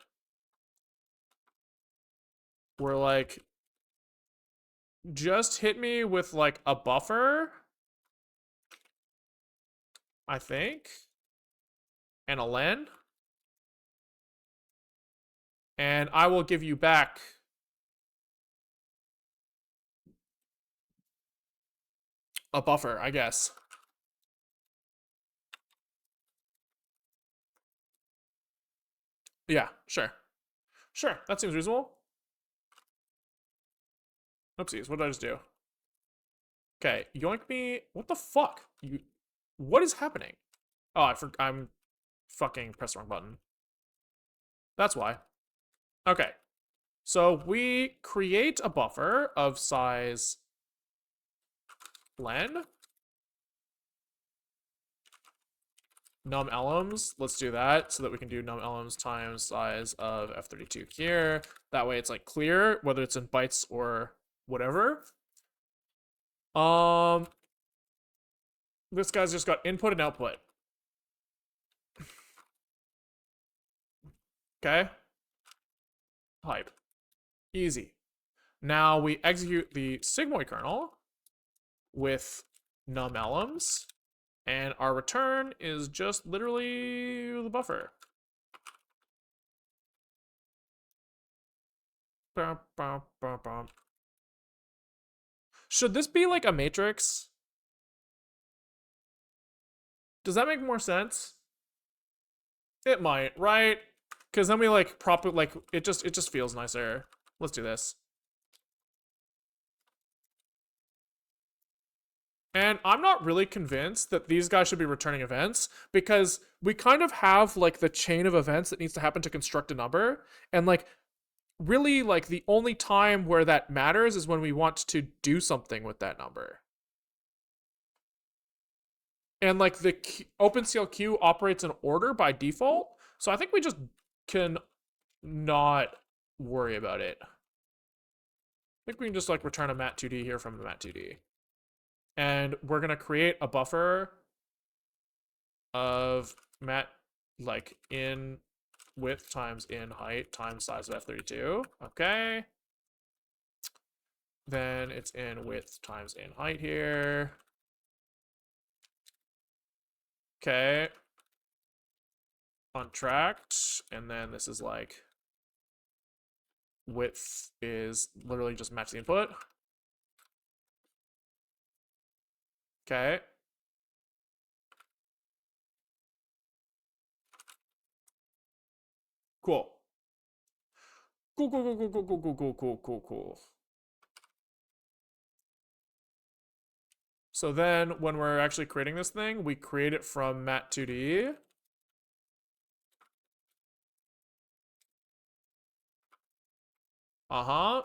We're like, just hit me with like a buffer, I think, and a len, and I will give you back a buffer, I guess. Yeah, sure. Sure, that seems reasonable. Oopsies, what did I just do? Okay, yoink me. What the fuck? What is happening? Oh, I'm fucking pressed the wrong button. That's why. Okay, so we create a buffer of size len. Num elms, let's do that so that we can do num elms times size of f32 here. That way it's like clear whether it's in bytes or whatever. This guy's just got input and output. Okay. Hype. Easy. Now we execute the sigmoid kernel with num elms, and our return is just literally the buffer. Should this be like a matrix? Does that make more sense? It might, right? Because then we like it just feels nicer. Let's do this. And I'm not really convinced that these guys should be returning events because we kind of have like the chain of events that needs to happen to construct a number. And like really like the only time where that matters is when we want to do something with that number. And like the OpenCL queue operates in order by default. So I think we just can not worry about it. I think we can just like return a mat2d here from the mat2d. And we're going to create a buffer of mat like in width times in height times size of f32. Okay. Then it's in width times in height here. Okay. Untracked. And then this is like width is literally just match the input. Okay. Cool. Cool. So then when we're actually creating this thing, we create it from mat2d. Uh-huh.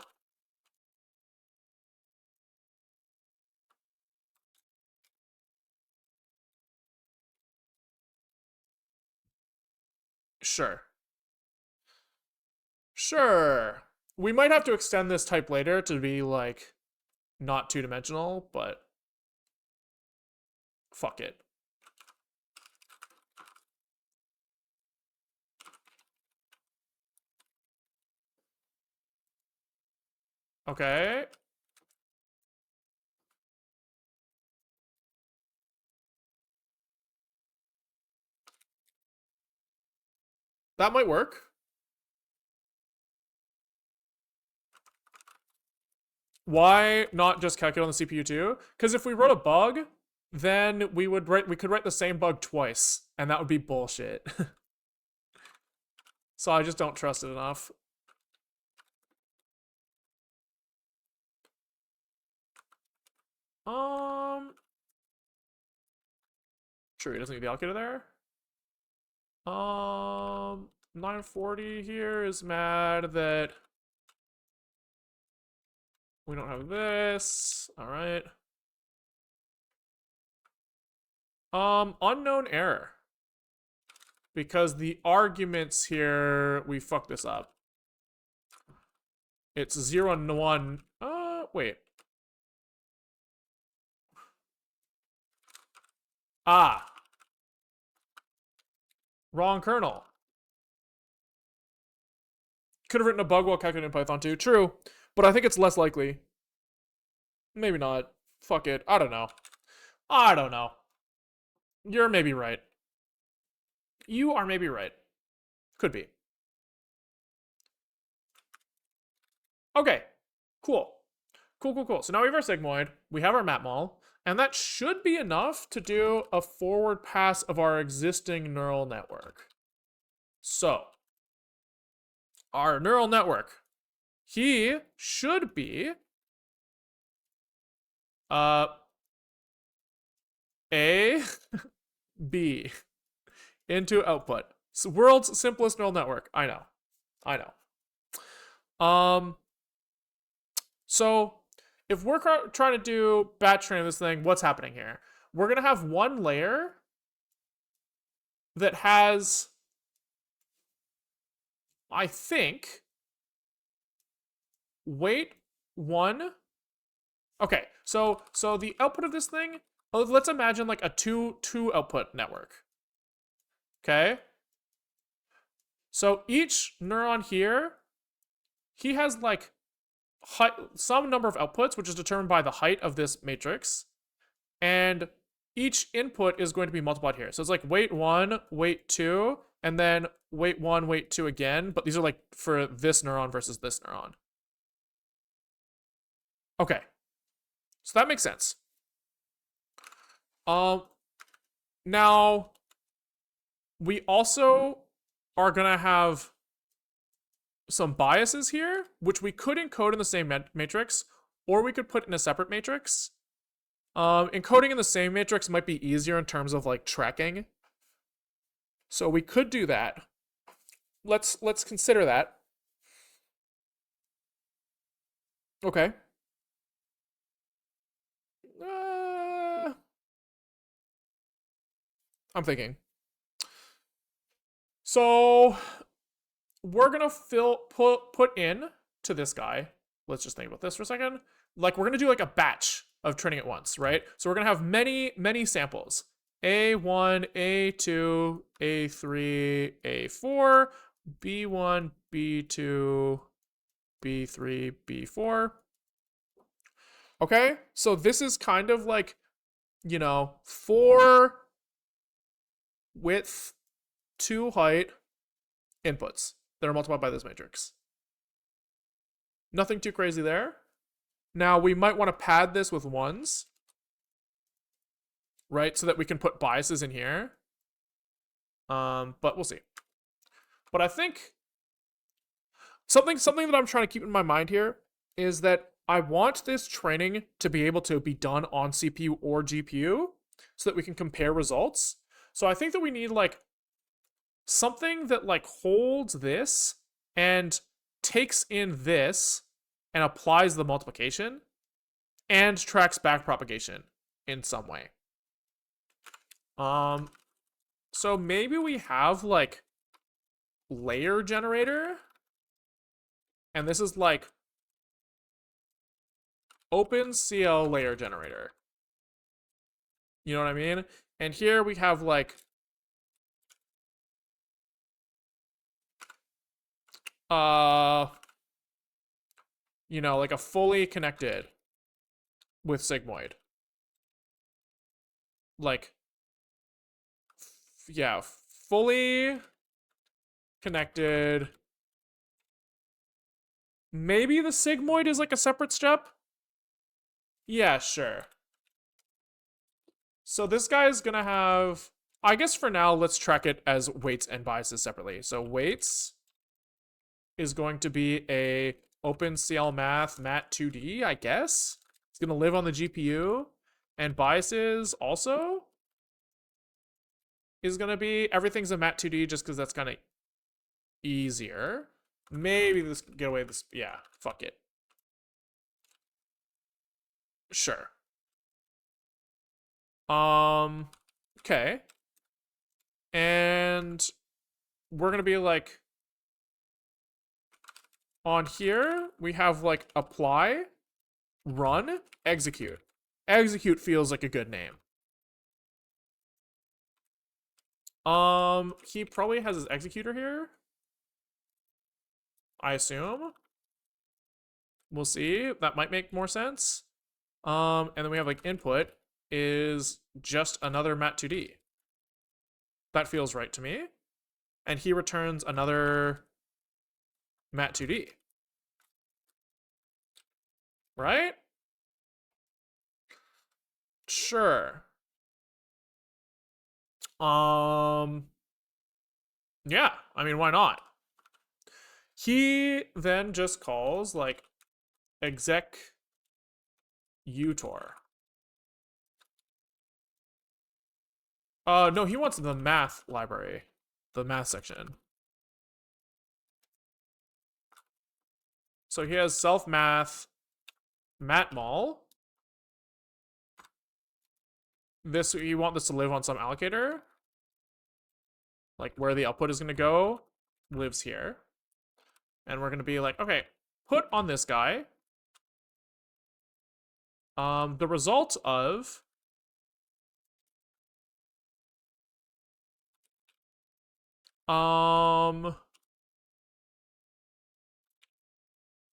Sure. Sure. We might have to extend this type later to be like not two-dimensional, but fuck it. Okay. That might work. Why not just calculate on the CPU too? Because if we wrote a bug, then we could write the same bug twice, and that would be bullshit. So I just don't trust it enough. True, it doesn't need the allocator there. 940 here is mad that we don't have this. All right. Unknown error. Because the arguments here, we fucked this up. It's 0 and 1. Wait. Ah. Wrong kernel. Could have written a bug while calculating in Python too. True. But I think it's less likely. Maybe not. Fuck it. I don't know. I don't know. You're maybe right. You are maybe right. Could be. Okay. Cool. Cool. So now we have our sigmoid. We have our matmul. And that should be enough to do a forward pass of our existing neural network. So, our neural network, he should be A, B into output. So world's simplest neural network. I know. So if we're trying to do batch training this thing, what's happening here? We're going to have one layer that has, I think, weight 1. Okay, so the output of this thing, let's imagine like a two output network. Okay? So each neuron here, he has like some number of outputs, which is determined by the height of this matrix. And each input is going to be multiplied here. So it's like weight 1, weight 2, and then weight 1, weight 2 again. But these are like for this neuron versus this neuron. Okay. So that makes sense. Now, we also are going to have some biases here, which we could encode in the same matrix, or we could put in a separate matrix. Encoding in the same matrix might be easier in terms of like tracking. So we could do that. Let's consider that. Okay. I'm thinking. So we're gonna put in to this guy. Let's just think about this for a second. Like we're gonna do like a batch of training at once, right? So we're gonna have many samples. A1, A2, A3, A4, B1, B2, B3, B4. Okay, so this is kind of like, 4 width, 2 height inputs that are multiplied by this matrix. Nothing too crazy there. Now we might want to pad this with ones, right? So that we can put biases in here. But we'll see. But I think something that I'm trying to keep in my mind here is that I want this training to be able to be done on CPU or GPU so that we can compare results. So I think that we need like something that like holds this and takes in this and applies the multiplication and tracks backpropagation in some way. So maybe we have like layer generator, and this is like OpenCL layer generator. You know what I mean? And here we have like like a fully connected with Sigmoid. Like yeah, fully connected. Maybe the Sigmoid is like a separate step? Yeah, sure. So this guy is gonna have, I guess for now, let's track it as weights and biases separately. So weights is going to be a OpenCL Math Mat 2D, I guess. It's gonna live on the GPU. And biases also is gonna be, everything's a Mat 2D just because that's kind of easier. Maybe this get away with this. Yeah, fuck it. Sure. Okay. And we're gonna be like, on here, we have like apply, run, execute. Execute feels like a good name. He probably has his executor here, I assume. We'll see. That might make more sense. And then we have like input is just another mat2d. That feels right to me. And he returns another mat2d. Right? Sure. Yeah, I mean, why not? He then just calls like exec utor. No, he wants the math library, the math section. So he has self math, matmul. This, you want this to live on some allocator, like where the output is going to go lives here. And we're going to be like, okay, put on this guy the result of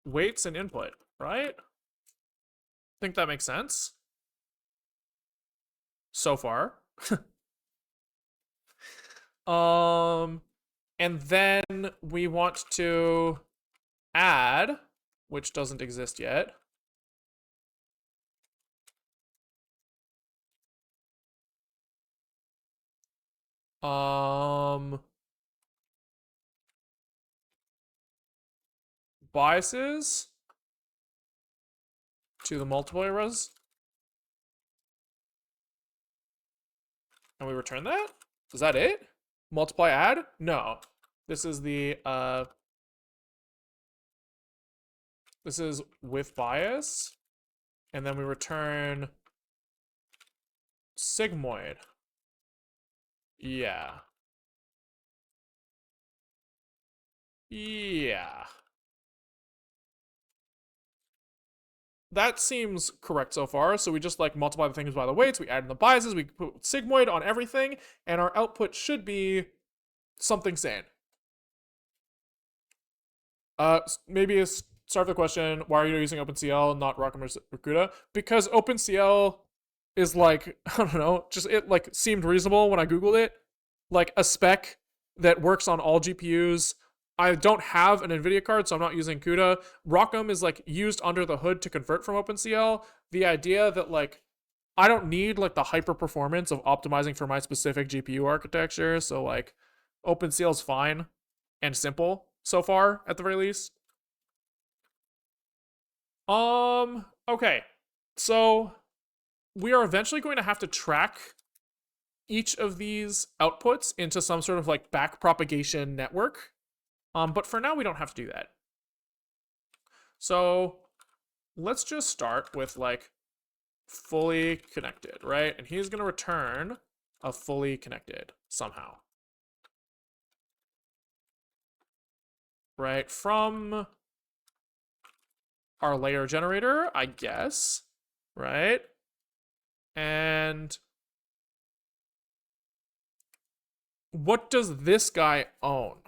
weights and input, right? Think that makes sense so far. And then we want to add, which doesn't exist yet. Biases to the multiplier res. And we return that? Is that it? Multiply add? No. This is the, this is with bias. And then we return Sigmoid. Yeah. Yeah. That seems correct so far. So we just like multiply the things by the weights, we add in the biases, we put sigmoid on everything, and our output should be something sane. Maybe a start the question: why are you using OpenCL, not Rockham or Rakuda? Because OpenCL is like I don't know, just it like seemed reasonable when I googled it, like a spec that works on all GPUs. I don't have an NVIDIA card, so I'm not using CUDA. Rockham is like used under the hood to convert from OpenCL. The idea that like I don't need like the hyper performance of optimizing for my specific GPU architecture, so like OpenCL is fine and simple so far at the very least. Okay. So we are eventually going to have to track each of these outputs into some sort of like back propagation network. But for now we don't have to do that. So let's just start with like fully connected, right? And he's going to return a fully connected somehow. Right? From our layer generator, I guess. Right? And what does this guy own?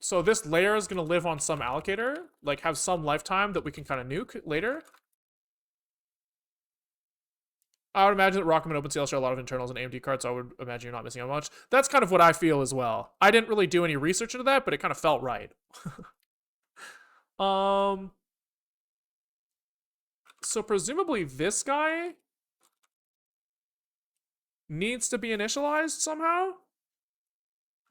So this layer is going to live on some allocator, like have some lifetime that we can kind of nuke later. I would imagine that Rockham and OpenCL share a lot of internals and AMD cards, so I would imagine you're not missing out much. That's kind of what I feel as well. I didn't really do any research into that, but it kind of felt right. So presumably this guy needs to be initialized somehow.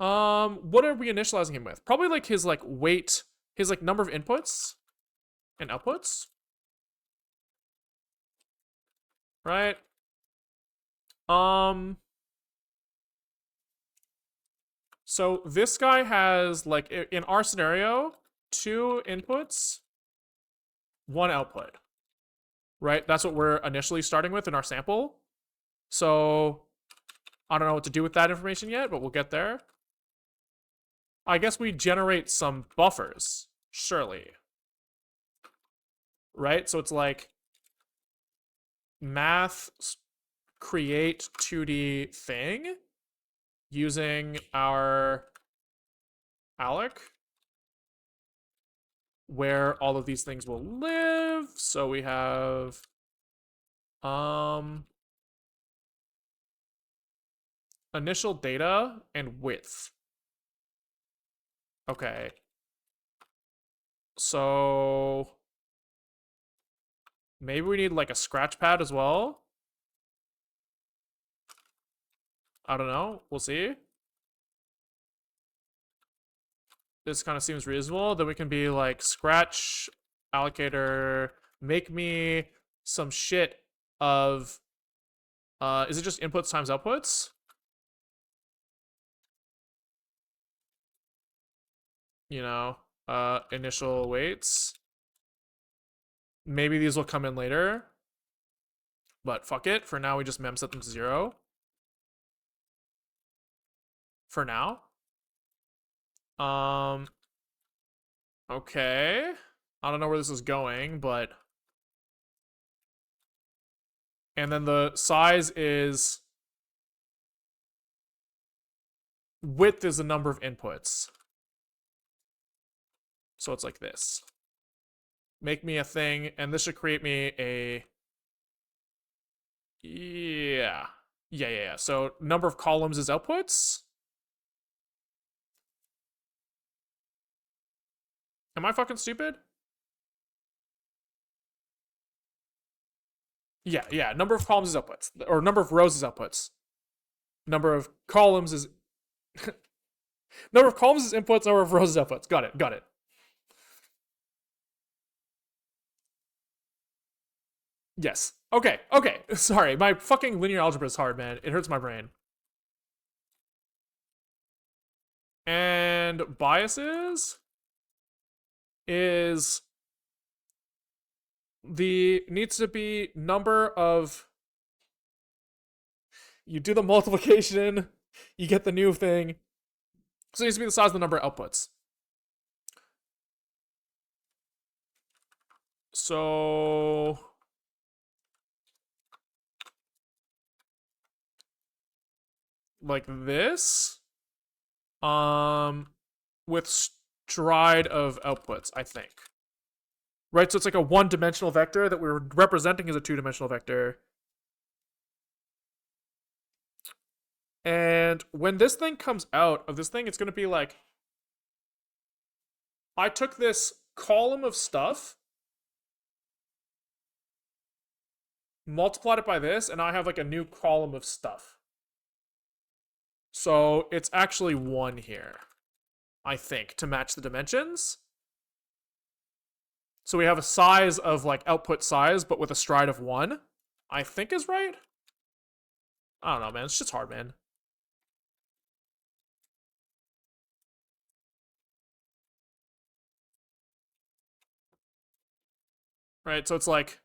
What are we initializing him with? Probably like his like weight, his like number of inputs and outputs. Right? So this guy has like in our scenario, 2 inputs, 1 output. Right? That's what we're initially starting with in our sample. So I don't know what to do with that information yet, but we'll get there. I guess we generate some buffers, surely. Right? So it's like math create 2D thing using our alloc where all of these things will live. So we have initial data and width. Okay. So maybe we need like a scratch pad as well. I don't know. We'll see. This kind of seems reasonable. Then we can be like scratch allocator, make me some shit of is it just inputs times outputs? You know, initial weights. Maybe these will come in later. But fuck it. For now, we just mem set them to 0. For now. Okay. I don't know where this is going, but... And then the size is... Width is the number of inputs. So it's like this. Make me a thing, and this should create me a... Yeah. Yeah. So number of columns is outputs. Am I fucking stupid? Yeah. Number of columns is outputs. Or number of rows is outputs. Number of columns is... number of columns is inputs, number of rows is outputs. Got it. Yes. Okay. Okay. Sorry, my fucking linear algebra is hard, man. It hurts my brain. And biases is the needs to be number of, you do the multiplication, you get the new thing. So it needs to be the size of the number of outputs. So like this, with stride of outputs, I think. Right, so it's like a one-dimensional vector that we're representing as a two-dimensional vector. And when this thing comes out of this thing, it's going to be like, I took this column of stuff, multiplied it by this, and I have like a new column of stuff. So it's actually 1 here, I think, to match the dimensions. So we have a size of like output size, but with a stride of 1, I think is right. I don't know, man. It's just hard, man. Right, so it's like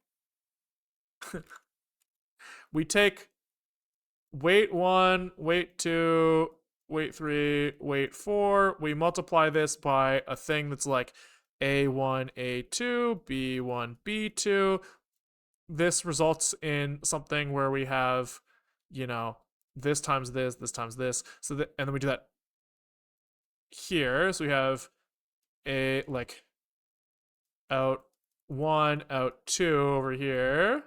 we take weight 1, weight 2, weight 3, weight 4. We multiply this by a thing that's like A1, A2, B1, B2. This results in something where we have, you know, this times this times this. So that, and then we do that here. So we have a like out 1, out 2 over here.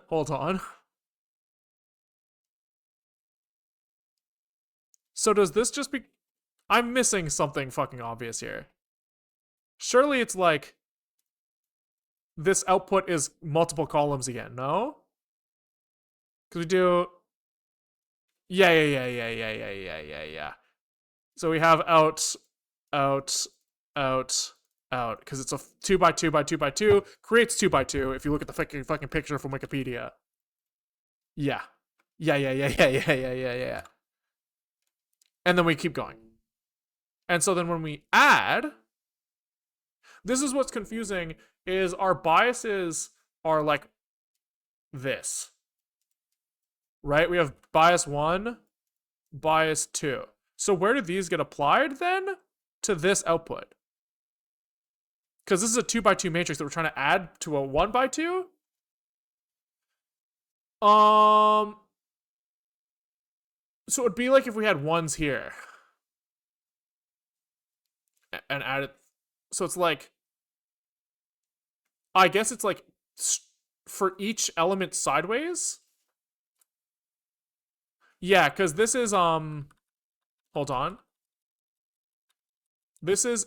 Hold on. So does this just be... I'm missing something fucking obvious here. Surely it's like this output is multiple columns again, no? Because we do... Yeah. So we have out, out, out, out. Because it's a 2 by 2 by 2 by 2. Creates 2 by 2 if you look at the fucking picture from Wikipedia. Yeah. Yeah. And then we keep going. And so then when we add, this is what's confusing, is our biases are like this. Right? We have bias 1, bias 2. So where do these get applied then? To this output. Because this is a 2 by 2 matrix that we're trying to add to a 1 by 2. So it'd be like if we had 1s here. And add it. So it's like, I guess it's like for each element sideways. Yeah, because this is hold on. This is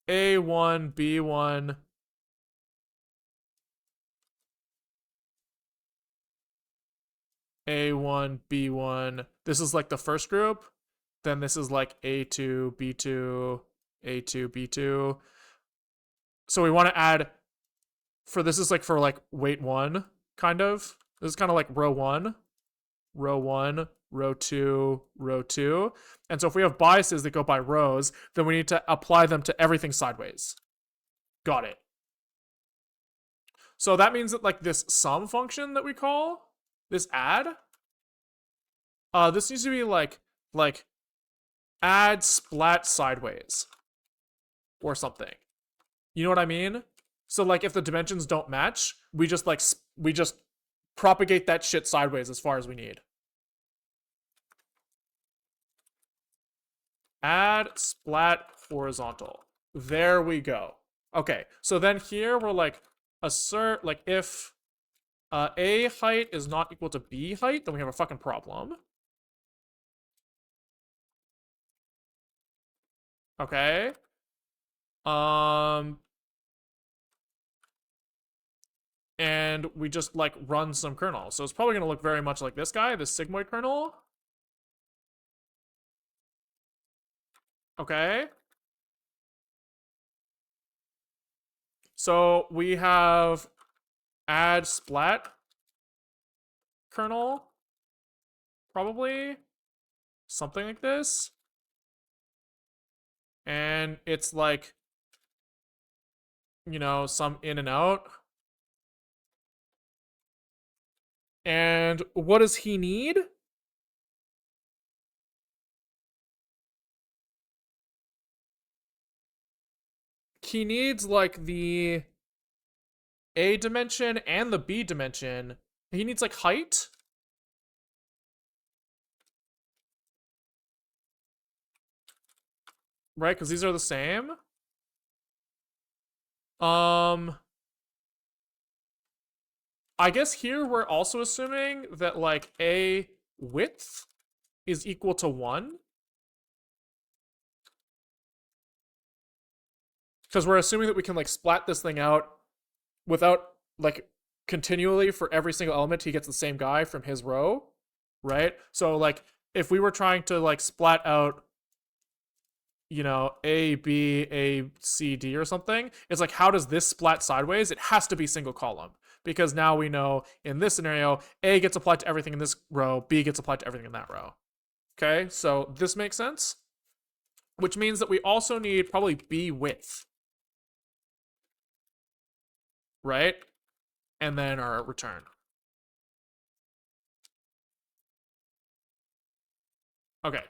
A1, B1. A1, B1. This is like the first group. Then this is like A2, B2, A2, B2. So we want to add, for this is like for like weight 1, kind of. This is kind of like row 1, row 1, row 2, row 2. And so if we have biases that go by rows, then we need to apply them to everything sideways. Got it. So that means that like this sum function that we call, this add, this needs to be like add splat sideways or something. You know what I mean? So like if the dimensions don't match, we just propagate that shit sideways as far as we need. Add splat horizontal. There we go. Okay, so then here we're like assert, like if A height is not equal to B height, then we have a fucking problem. Okay. And we just like run some kernel. So it's probably gonna look very much like this guy, this sigmoid kernel. Okay. So we have add splat kernel, probably something like this. And it's like, some in and out. And what does he need? He needs like the A dimension and the B dimension. He needs like height. Right, because these are the same. Um, I guess here we're also assuming that like A width is equal to 1. Because we're assuming that we can like splat this thing out without like continually for every single element he gets the same guy from his row, right? So like if we were trying to like splat out A, B, A, C, D or something, it's like, how does this splat sideways? It has to be single column because now we know in this scenario, A gets applied to everything in this row, B gets applied to everything in that row. Okay, so this makes sense, which means that we also need probably B width, right? And then our return. Okay,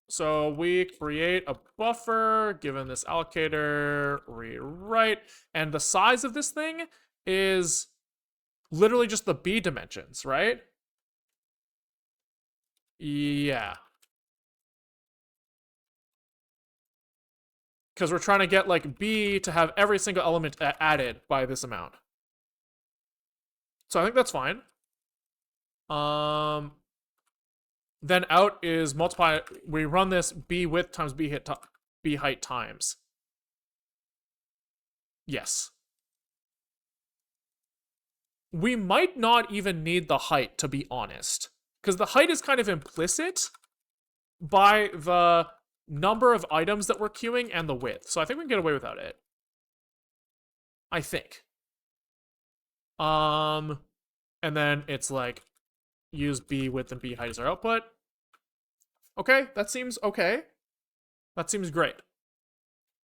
so we create a buffer given this allocator, rewrite, and the size of this thing is literally just the B dimensions, right? Yeah. Because we're trying to get like B to have every single element added by this amount. So I think that's fine. Then out is multiply. We run this B width times B height times. Yes. We might not even need the height, to be honest. Because the height is kind of implicit by the number of items that we're queuing and the width. So I think we can get away without it. I think. And then it's like use B width and B height as our output. Okay, that seems okay. That seems great.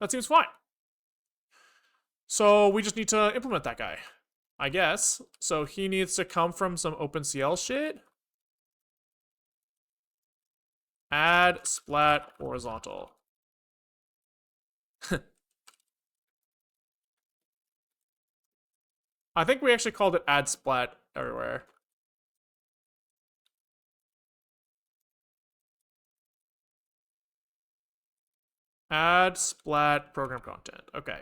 That seems fine. So we just need to implement that guy, I guess. So he needs to come from some OpenCL shit. Add splat horizontal. I think we actually called it add splat everywhere. Add splat program content. Okay.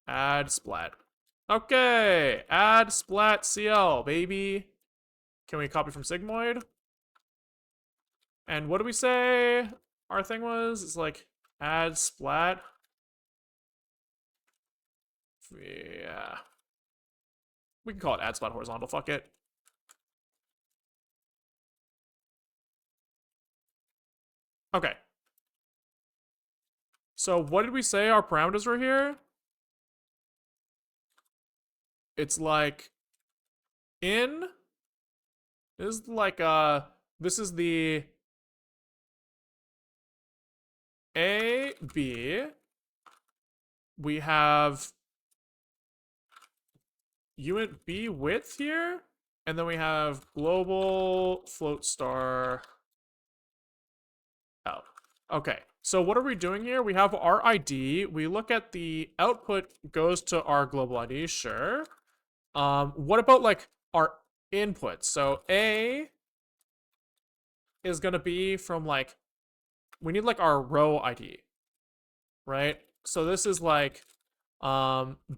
Add splat. Okay. Add splat CL, baby. Can we copy from Sigmoid? And what do we say our thing was? It's like add splat. Yeah. We can call it add splat horizontal. Fuck it. Okay. So what did we say our parameters were here? It's like in this is like this is the A B. We have unit B width here, and then we have global float star out. Okay, so what are we doing here? We have our ID. We look at the output goes to our global ID, sure. What about like our inputs? So A is gonna be from like, we need like our row ID, right? So this is like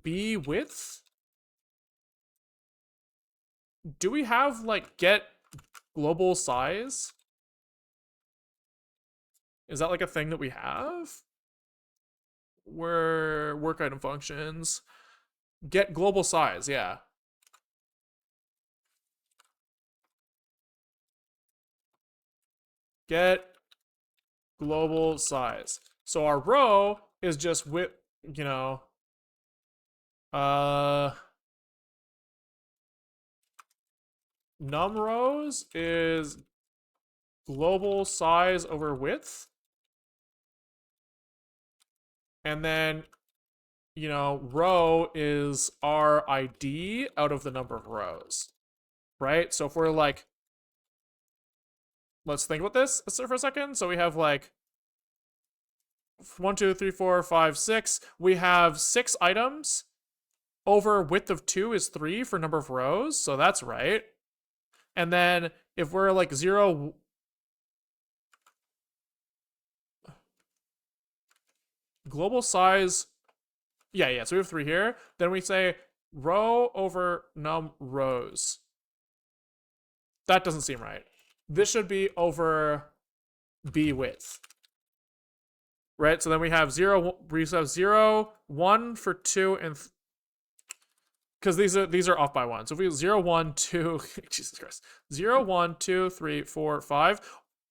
B width. Do we have like get global size? Is that like a thing that we have? Where work item functions. Get global size, yeah. get global size. So our row is just with, you know, num rows is global size over width. And then, you know, row is our ID out of the number of rows, right? So if we're like, let's think about this for a second. So we have like 1, 2, 3, 4, 5, 6. We have 6 items. Over width of 2 is 3 for number of rows, so that's right. And then if we're like 0, global size, yeah, so we have 3 here. Then we say row over num rows. That doesn't seem right. This should be over b width. Right? So then we have 0, we have 0, 1 for 2, and because these are off by 1. So if we have 0, 1, 2, Jesus Christ, 0, 1, 2, 3, 4, 5.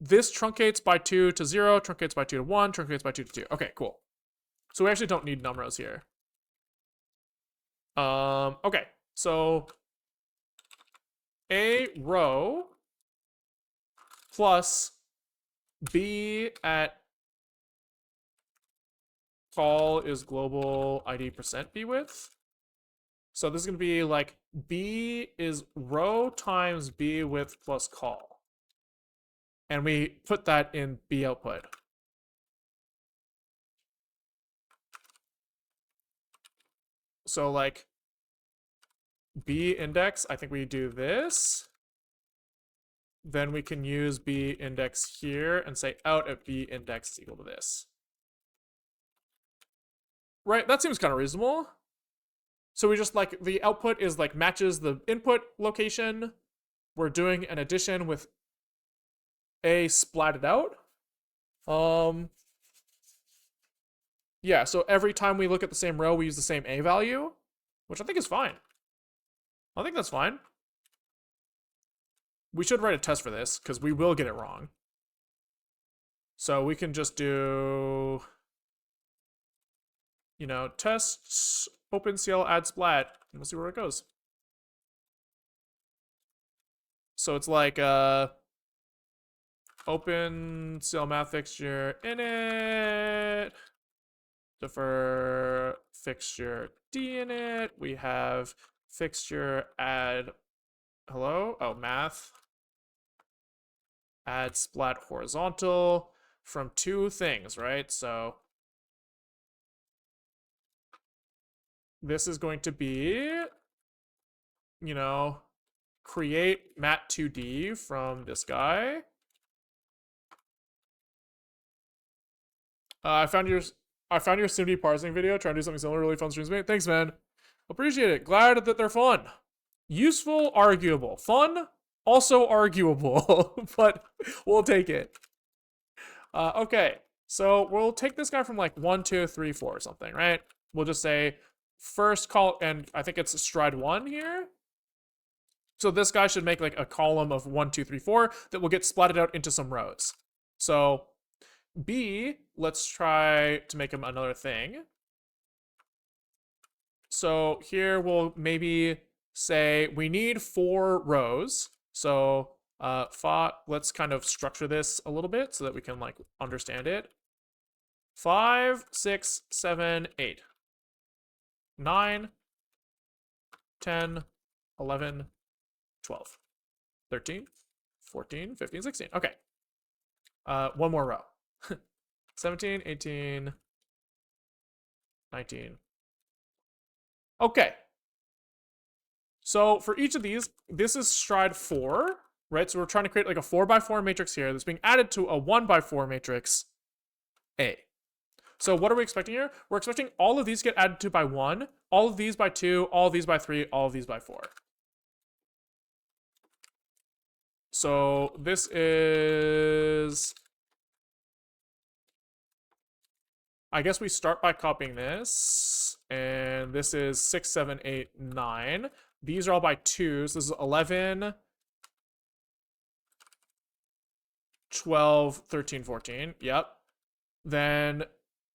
This truncates by 2 to 0, truncates by 2 to 1, truncates by 2 to 2. Okay, cool. So we actually don't need num rows here. Okay, so a row plus b at call is global ID percent b width. So this is going to be like b is row times b width plus call. And we put that in b output. So like b index, I think we do this. Then we can use b index here and say out at b index is equal to this. Right, that seems kind of reasonable. So we just like, the output is like matches the input location. We're doing an addition with a splatted out. Yeah, so every time we look at the same row, we use the same a value, which I think is fine. I think that's fine. We should write a test for this, because we will get it wrong. So we can just do, you know, test OpenCL add splat, and we'll see where it goes. So it's like OpenCL math fixture init, defer fixture d init. We have fixture add, hello? Oh, math. Add splat horizontal from 2 things, right? So this is going to be, you know, create mat2d from this guy. I found your SIMD parsing video. Trying to do something similar. Really fun streams, mate. Thanks, man. Appreciate it. Glad that they're fun. Useful, arguable. Fun, also arguable. But we'll take it. Okay. So we'll take this guy from like 1, 2, 3, 4 or something, right? We'll just say first call, and I think it's stride 1 here. So this guy should make like a column of 1, 2, 3, 4 that will get splatted out into some rows. So B, let's try to make him another thing. So here we'll maybe say we need 4 rows. So let's kind of structure this a little bit so that we can like understand it. 5, 6, 7, 8, 9, 10, 11, 12, 13, 14, 15, 16. Okay. One more row. 17, 18, 19. Okay. So for each of these, this is stride 4, right? So we're trying to create like a 4x4 matrix here that's being added to a 1x4 matrix A. So what are we expecting here? We're expecting all of these get added to by 1, all of these by 2, all of these by 3, all of these by 4. So this is, I guess we start by copying this, and this is 6, 7, 8, 9. These are all by 2, so this is 11, 12, 13, 14. Yep. Then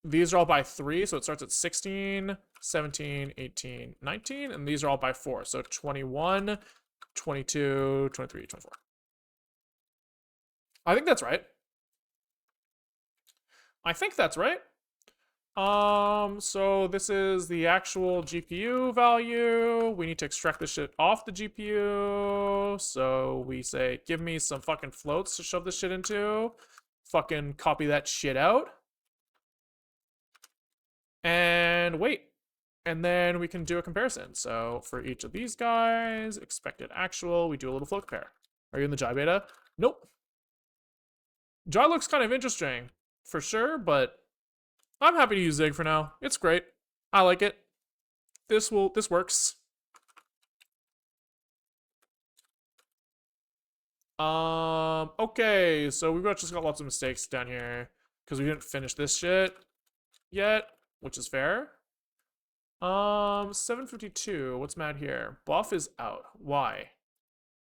these are all by 3, so it starts at 16, 17, 18, 19, and these are all by 4. So 21, 22, 23, 24. I think that's right. I think that's right. So this is the actual GPU value. We need to extract this shit off the GPU. So we say, give me some fucking floats to shove this shit into. Fucking copy that shit out. And wait. And then we can do a comparison. So for each of these guys, expected actual, we do a little float compare. Are you in the Jai beta? Nope. Jai looks kind of interesting, for sure, but I'm happy to use Zig for now. It's great. I like it. This works. Okay, so we've just got lots of mistakes down here because we didn't finish this shit yet, which is fair. 752. What's mad here? Buff is out. Why?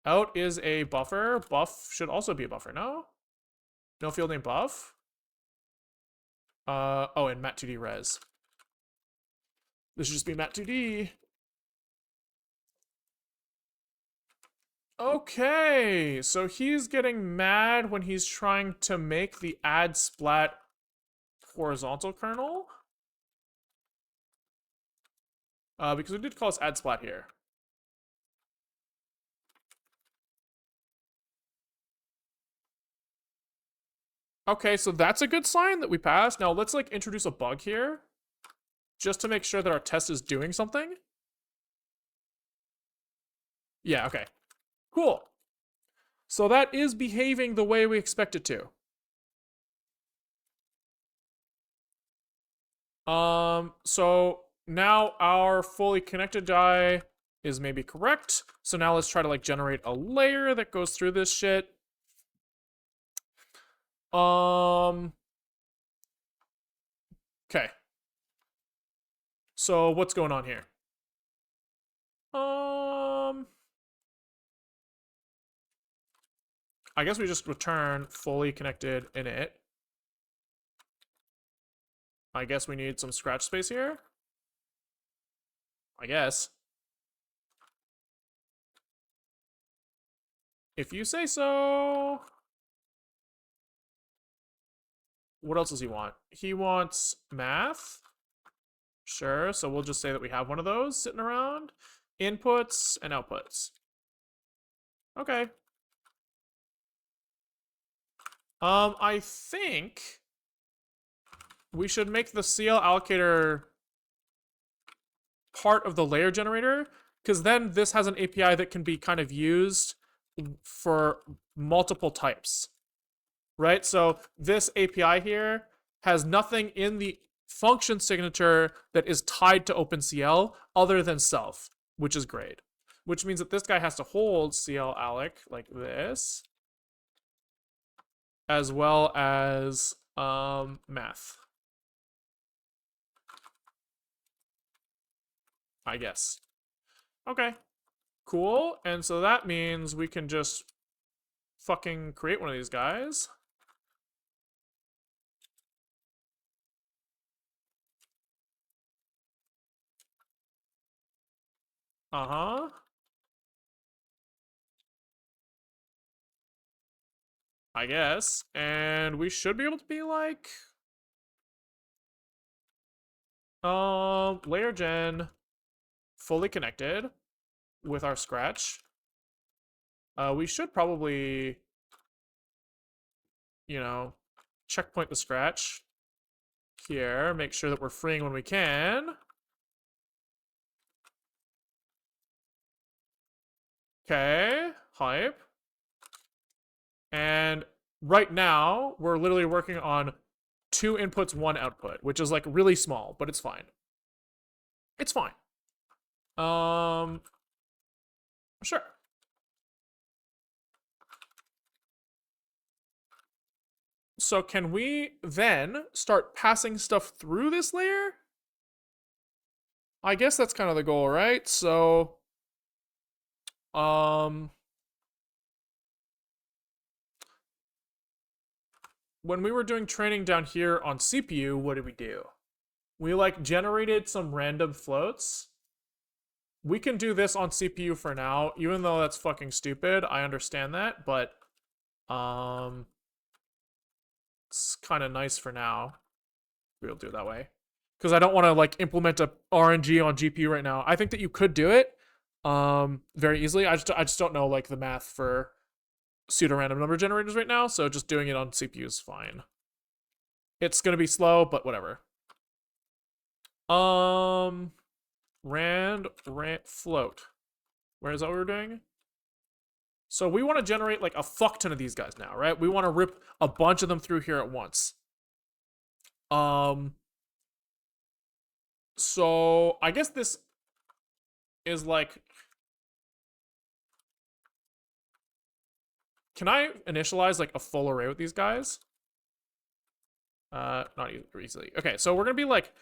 Out is a buffer. Buff should also be a buffer, no? No field name buff? Oh, and mat2d res. This should just be mat2d. Okay, so he's getting mad when he's trying to make the add splat horizontal kernel. Because we did call this add splat here. Okay, so that's a good sign that we passed. Now let's like introduce a bug here just to make sure that our test is doing something. Yeah, okay. Cool. So that is behaving the way we expect it to. So now our fully connected die is maybe correct. So now let's try to like generate a layer that goes through this shit. Okay. So what's going on here? I guess we just return fully connected init. I guess we need some scratch space here. I guess. If you say so. What else does he want? He wants math. Sure, so we'll just say that we have one of those sitting around. Inputs and outputs. Okay. I think we should make the CL allocator part of the layer generator, because then this has an API that can be kind of used for multiple types, right? So this API here has nothing in the function signature that is tied to OpenCL other than self, which is great. Which means that this guy has to hold CL alloc like this, as well as math. I guess. Okay. Cool. And so that means we can just fucking create one of these guys. Uh-huh. I guess. And we should be able to be like layer gen fully connected with our scratch. We should probably, you know, checkpoint the scratch here, make sure that we're freeing when we can. Okay, hype. And right now, we're literally working on 2 inputs, 1 output, which is like really small, but it's fine. It's fine. Sure. So can we then start passing stuff through this layer? I guess that's kind of the goal, right? So, when we were doing training down here on CPU, what did we do? We like generated some random floats. We can do this on CPU for now, even though that's fucking stupid. I understand that, but it's kind of nice for now. We'll do it that way because I don't want to like implement a RNG on GPU right now. I think that you could do it very easily. I just don't know like the math for pseudo random number generators right now, so just doing it on CPU is fine. It's gonna be slow, but whatever. Rand float. Where is that what we're doing? So we want to generate like a fuck ton of these guys now, right? We want to rip a bunch of them through here at once. So I guess this is like, can I initialize like a full array with these guys? Not easily. Okay, so we're gonna be like,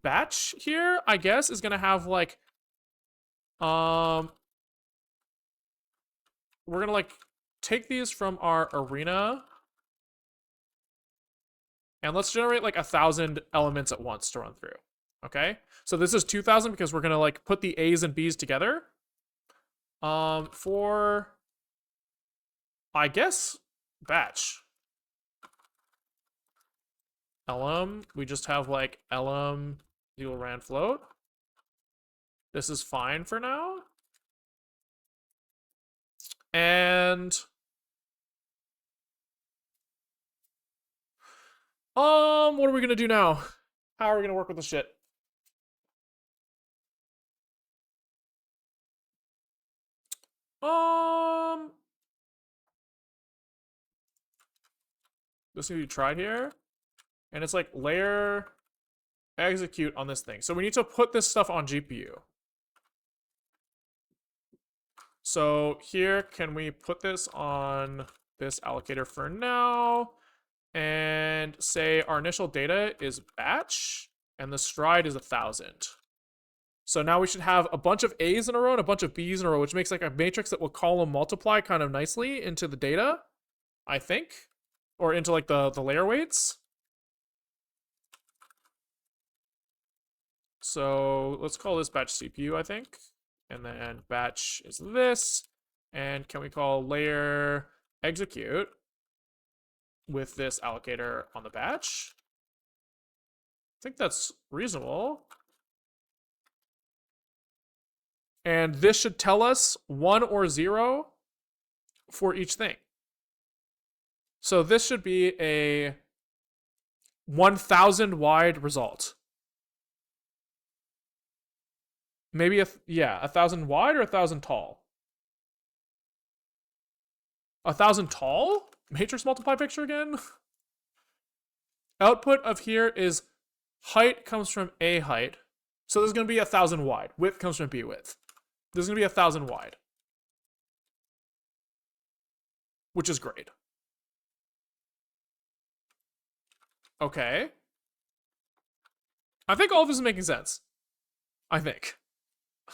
batch here, I guess, is gonna have like, we're gonna like take these from our arena and let's generate like 1,000 elements at once to run through. Okay, so this is 2,000 because we're gonna like put the A's and B's together. For I guess batch lm, we just have like lm equal rand float. This is fine for now. And what are we gonna do now? How are we gonna work with this shit? This needs to be tried here. And it's like layer execute on this thing. So we need to put this stuff on GPU. So here, can we put this on this allocator for now? And say our initial data is batch, and the stride is 1,000. So now we should have a bunch of A's in a row and a bunch of B's in a row, which makes like a matrix that will column multiply kind of nicely into the data, I think. Or into like the layer weights. So let's call this batch CPU, I think. And then batch is this. And can we call layer execute with this allocator on the batch? I think that's reasonable. And this should tell us 1 or 0 for each thing. So this should be a 1,000 wide result. Maybe 1,000 wide or 1,000 tall? 1,000 tall? Matrix multiply picture again? Output of here is height comes from A height. So there's going to be 1,000 wide. Width comes from B width. There's going to be 1,000 wide. Which is great. Okay. I think all of this is making sense. I think.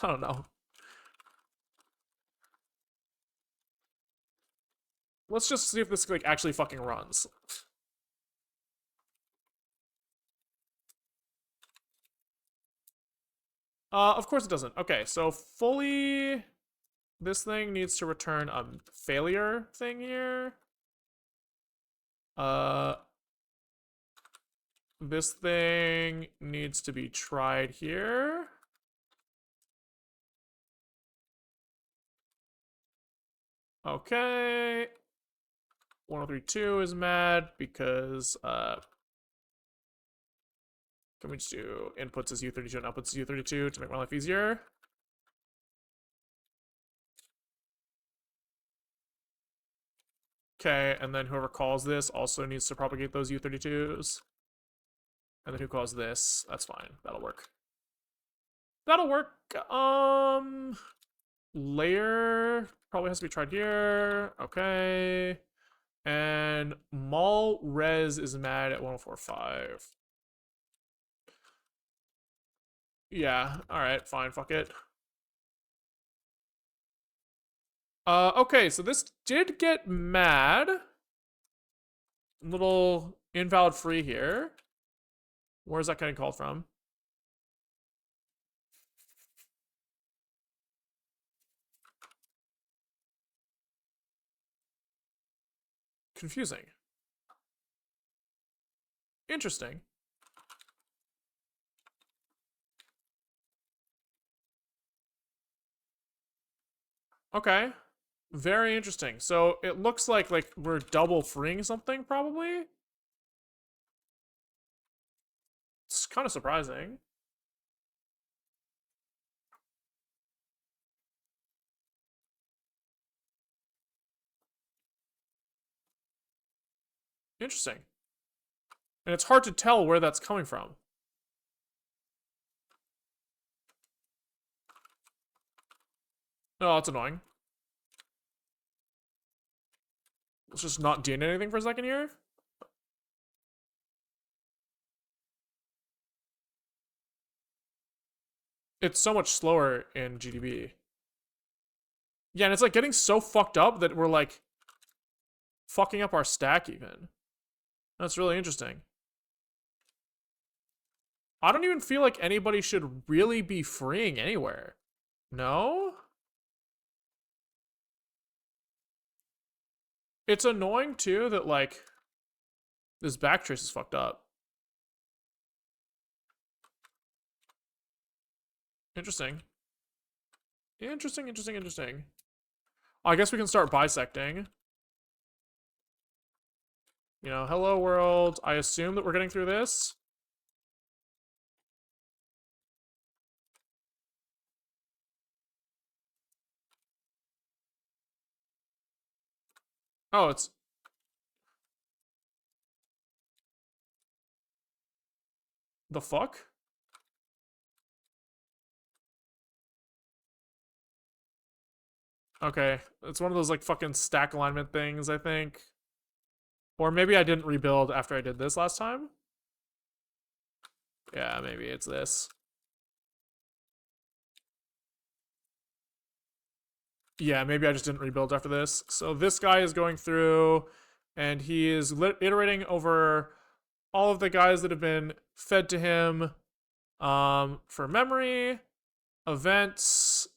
I don't know. Let's just see if this like actually fucking runs. Of course it doesn't. Okay, so fully, this thing needs to return a failure thing here. This thing needs to be tried here. Okay. 1032 is mad because can we just do inputs as U32 and outputs as U32 to make my life easier? Okay, and then whoever calls this also needs to propagate those U32s. And then who calls this? That's fine. That'll work. That'll work. Layer probably has to be tried here. Okay. And mul res is mad at 1045. Yeah, alright, fine, fuck it. Okay, so this did get mad. little invalid free here. Where's that getting called from? Confusing. Interesting. Okay. Very interesting. So it looks like we're double freeing something, probably. It's kind of surprising. Interesting. And it's hard to tell where that's coming from. Oh, that's annoying. Let's just not do anything for a second here. It's so much slower in GDB. Yeah, and it's like getting so fucked up that we're like fucking up our stack even. That's really interesting. I don't even feel like anybody should really be freeing anywhere. No? It's annoying too that like this backtrace is fucked up. Interesting. Interesting. I guess we can start bisecting. You know, hello world. I assume that we're getting through this. Oh, it's... The fuck? Okay, it's one of those like fucking stack alignment things, I think. Or maybe I didn't rebuild after I did this last time. Yeah, maybe it's this. Yeah, maybe I just didn't rebuild after this. So this guy is going through and he is iterating over all of the guys that have been fed to him for memory, events,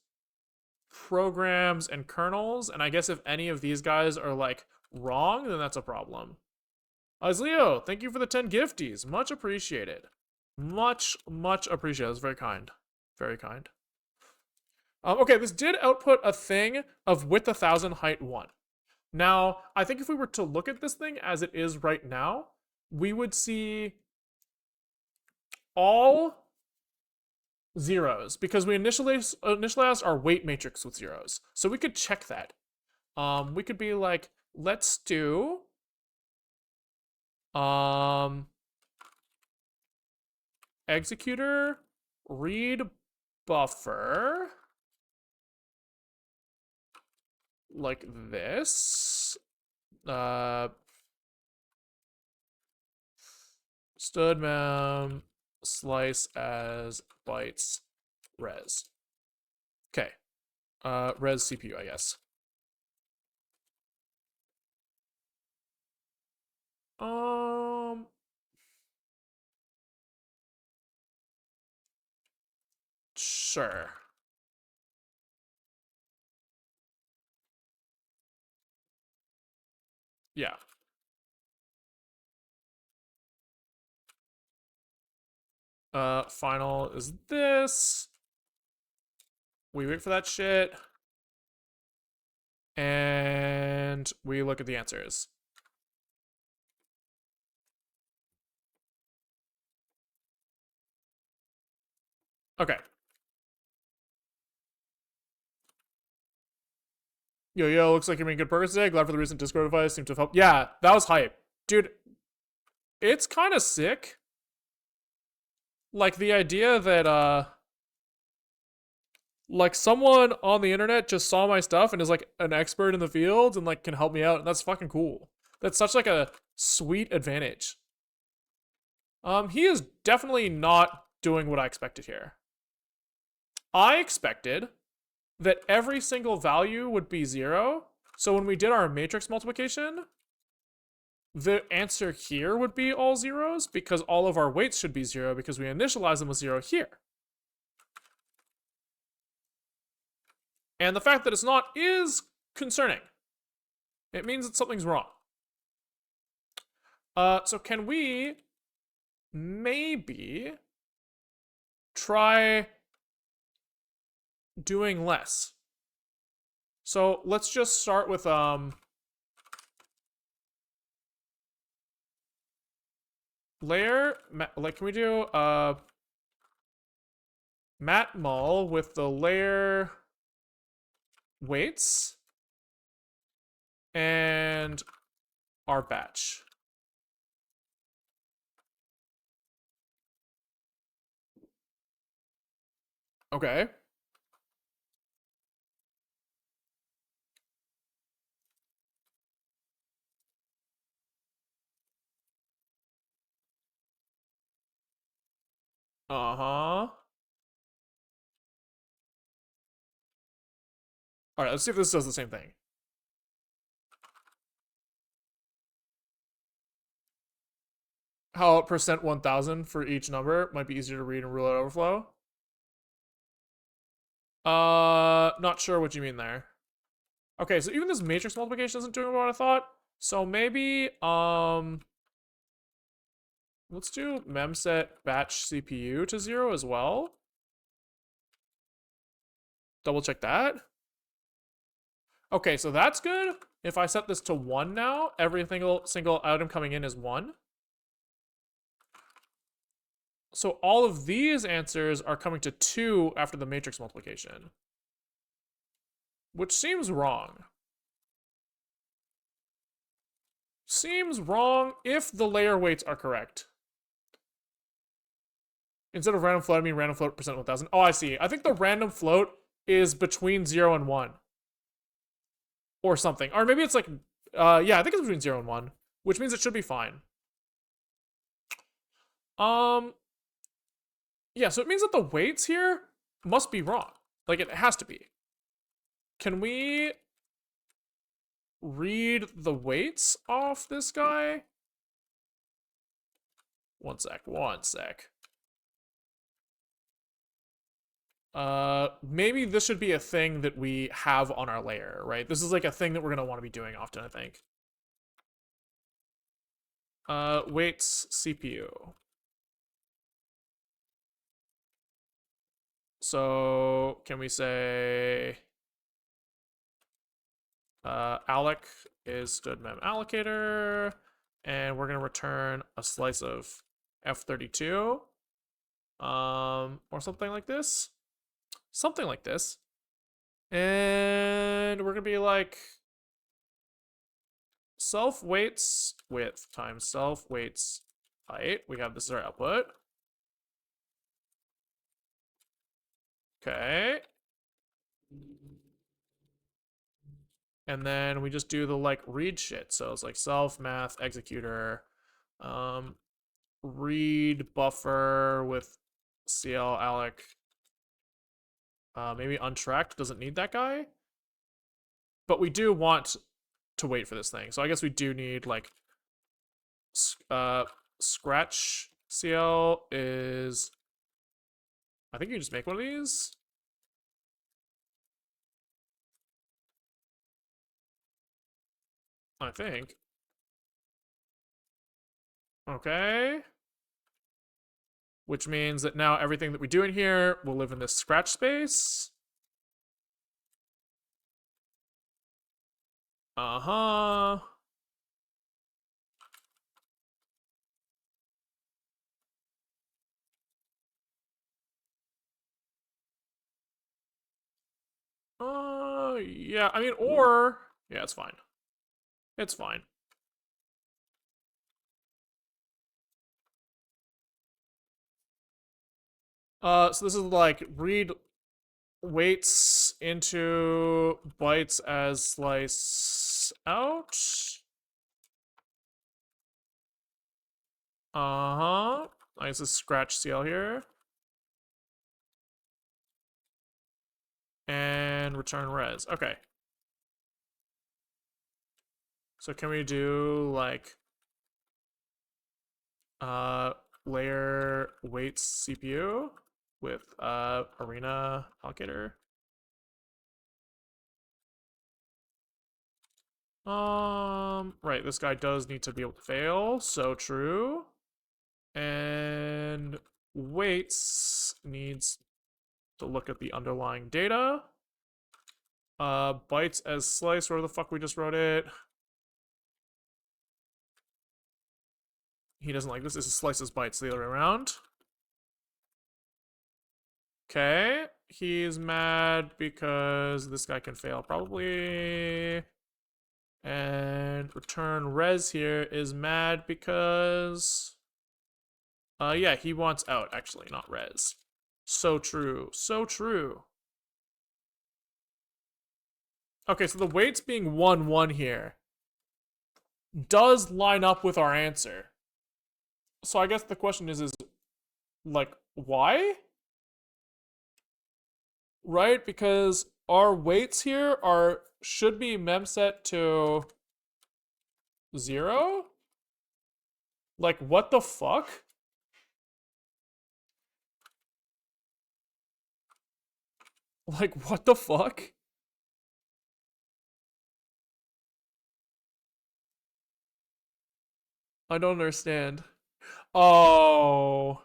programs, and kernels. And I guess if any of these guys are like wrong, then that's a problem. Leo, thank you for the 10 gifties. Much appreciated. Much appreciated. That's very kind. Very kind. Okay, this did output a thing of width 1000, height 1. Now, I think if we were to look at this thing as it is right now, we would see all zeros because we initialized our weight matrix with zeros. So we could check that. We could be like, let's do executor read buffer like this. Studmem slice as bytes res. Okay. Res CPU, I guess. Sure. Yeah. Final is this. We wait for that shit. And we look at the answers. Okay. Yo, looks like you're making good progress today. Glad for the recent Discord advice. Seemed to have helped. Yeah, that was hype. Dude, it's kind of sick. Like, the idea that, like, someone on the internet just saw my stuff and is, like, an expert in the field and, like, can help me out. And that's fucking cool. That's such, like, a sweet advantage. He is definitely not doing what I expected here. I expected that every single value would be 0. So when we did our matrix multiplication, the answer here would be all zeros because all of our weights should be 0 because we initialize them with 0 here. And the fact that it's not is concerning. It means that something's wrong. So can we maybe try doing less? So let's just start with layer, like can we do matmul with the layer weights and our batch. Okay. Uh-huh. All right, let's see if this does the same thing. How percent 1000 for each number might be easier to read in roulette overflow. Not sure what you mean there. Okay, so even this matrix multiplication isn't doing what I thought. So maybe, let's do memset batch CPU to 0 as well. Double check that. Okay, so that's good. If I set this to 1 now, every single item coming in is 1. So all of these answers are coming to 2 after the matrix multiplication. Which seems wrong. Seems wrong if the layer weights are correct. Instead of random float, I mean random float percent 1000. Oh, I see. I think the random float is between 0 and 1. Or something. Or maybe it's like, yeah, I think it's between 0 and 1. Which means it should be fine. Yeah, so it means that the weights here must be wrong. Like, it has to be. Can we read the weights off this guy? One sec. Maybe this should be a thing that we have on our layer, right? This is like a thing that we're gonna want to be doing often, I think. Weights CPU. So can we say alloc is stood mem allocator, and we're gonna return a slice of F32, or something like this. Something like this. And we're gonna be like self weights width times self weights height. We have this as our output. Okay. And then we just do the like read shit. So it's like self math executor, read buffer with CL alloc. Maybe untracked doesn't need that guy. But we do want to wait for this thing. So I guess we do need like scratch CL is, I think you can just make one of these. I think. Okay. Which means that now everything that we do in here will live in this scratch space. Uh-huh. Yeah, I mean, or, yeah, it's fine. It's fine. So this is like read weights into bytes as slice out. Uh-huh. I guess this scratch CL here. And return res. Okay. So can we do like layer weights CPU with arena allocator. Right, this guy does need to be able to fail, so true. And weights needs to look at the underlying data. Bytes as slice, where the fuck we just wrote it. He doesn't like this. This is slice as bytes the other way around. Okay, he's mad because this guy can fail probably. And return res here is mad because yeah, he wants out actually, not res. So true. So true. Okay, so the weights being 1, 1 here does line up with our answer. So I guess the question is like, why? Right? Because our weights here should be memset to 0? Like, what the fuck? Like, what the fuck? I don't understand. Oh.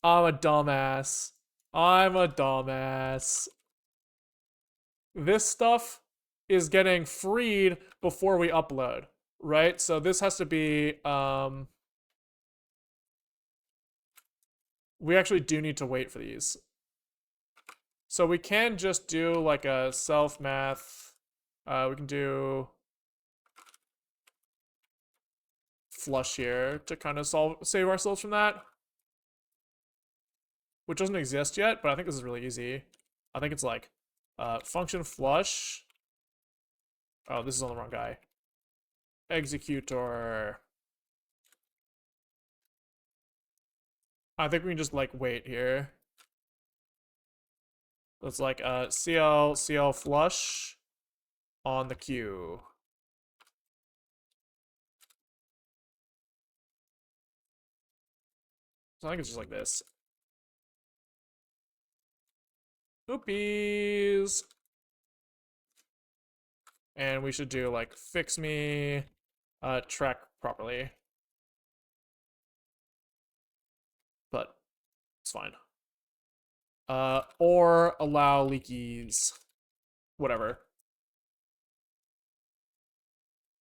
I'm a dumbass. I'm a dumbass. This stuff is getting freed before we upload, right? So this has to be, we actually do need to wait for these. So we can just do like a self math. We can do flush here to kind of save ourselves from that, which doesn't exist yet, but I think this is really easy. I think it's like function flush. Oh, this is on the wrong guy. Executor. I think we can just like wait here. It's like CL flush on the queue. So I think it's just like this. Oopies. And we should do like fix me track properly. But it's fine. Or allow leakies. Whatever.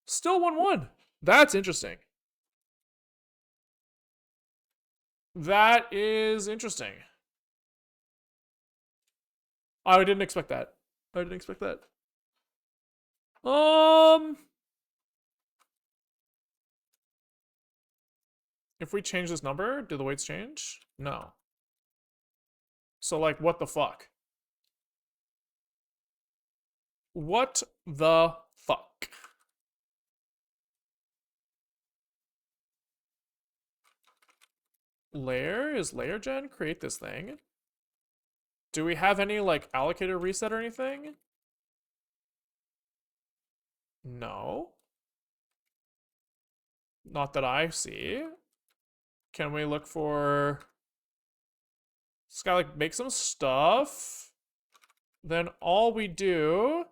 Still 1-1. That's interesting. That is interesting. I didn't expect that. I didn't expect that. If we change this number, do the weights change? No. So like, what the fuck? What the fuck? Layer? Is layer gen create this thing? Do we have any like allocator reset or anything? No. Not that I see. Can we look for... This guy like make some stuff. Then all we do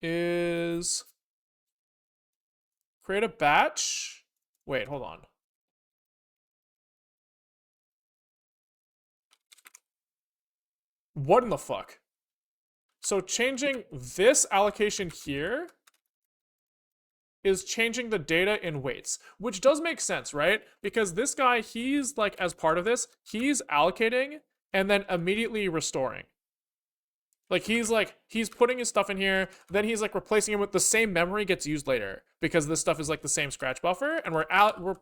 is create a batch. Wait, hold on. What in the fuck? So changing this allocation here is changing the data in weights, which does make sense, right? Because this guy, he's like, as part of this, he's allocating and then immediately restoring. Like he's putting his stuff in here, then he's like replacing it with the same memory gets used later because this stuff is like the same scratch buffer, and we're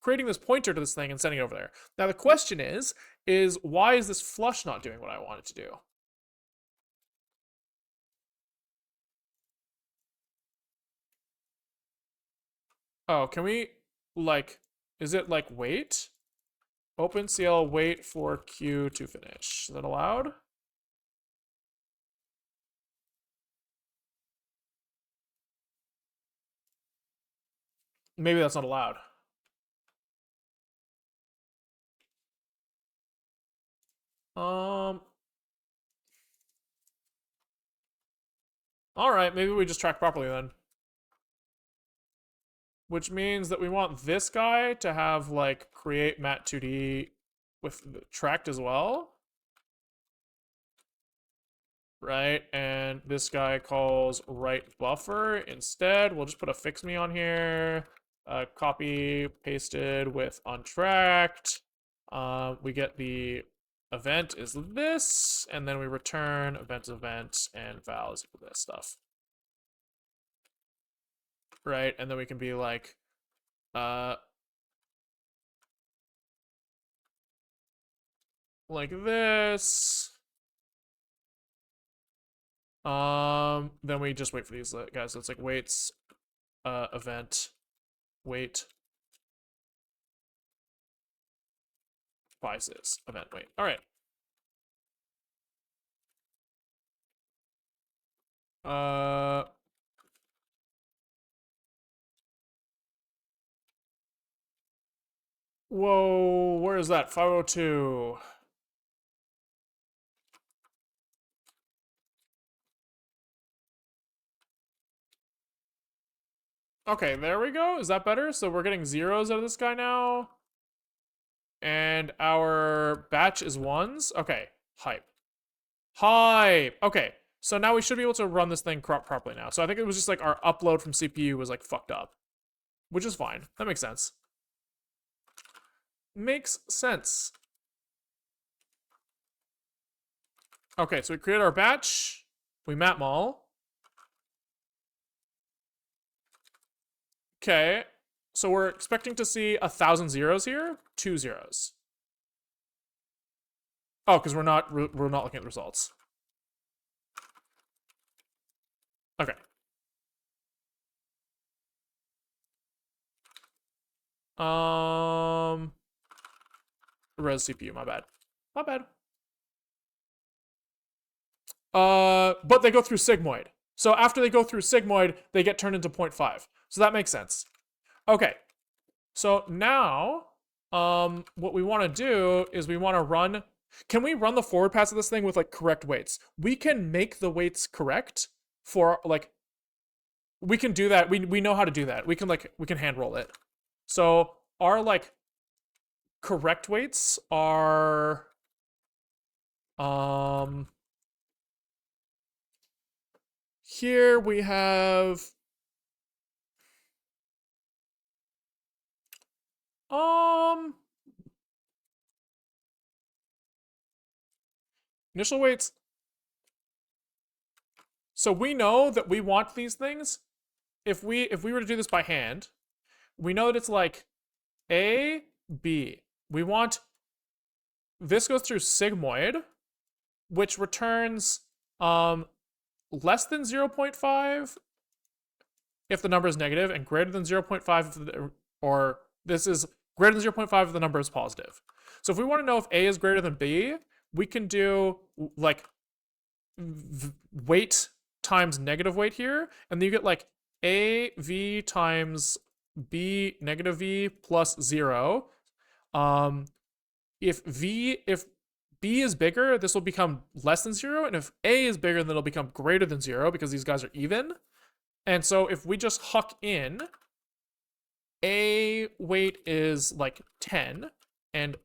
creating this pointer to this thing and sending it over there. Now the question is why is this flush not doing what I want it to do? Oh, can we like, is it like wait? OpenCL wait for queue to finish. Is that allowed? Maybe that's not allowed. All right, maybe we just track properly then. Which means that we want this guy to have like create mat2d with the tracked as well. Right, and this guy calls write buffer instead. We'll just put a fix me on here. Copy pasted with untracked. We get the event is this, and then we return event and val is equal to this stuff. Right, and then we can be like, like this. Then we just wait for these guys. So it's like waits, event, wait, biases, event, wait. All right. Whoa, where is that? 502. Okay, there we go. Is that better? So we're getting zeros out of this guy now. And our batch is ones. Okay, hype. Hype. Okay, so now we should be able to run this thing properly now. So I think it was just like our upload from CPU was like fucked up, which is fine. That makes sense. Makes sense. Okay, so we create our batch. We map mall. Okay, so we're expecting to see 1,000 zeros here. 2 zeros. Oh, because we're not looking at the results. Okay. Res CPU, my bad. My bad. But they go through Sigmoid. So after they go through Sigmoid, they get turned into 0.5. So that makes sense. Okay. So now, what we want to do is we want to run. Can we run the forward pass of this thing with like correct weights? We can make the weights correct for like. We can do that. We know how to do that. We can hand roll it. So our like correct weights are here we have initial weights. So we know that we want these things. If we were to do this by hand, we know that it's like A, B. We want this goes through Sigmoid, which returns less than 0.5 if the number is negative, and greater than 0.5 or this is greater than 0.5 if the number is positive. So if we want to know if A is greater than B, we can do like weight times negative weight here, and then you get like A V times B negative V plus 0. If B is bigger, this will become less than 0, and if A is bigger, then it'll become greater than 0 because these guys are even. And so if we just huck in, A weight is like 10, and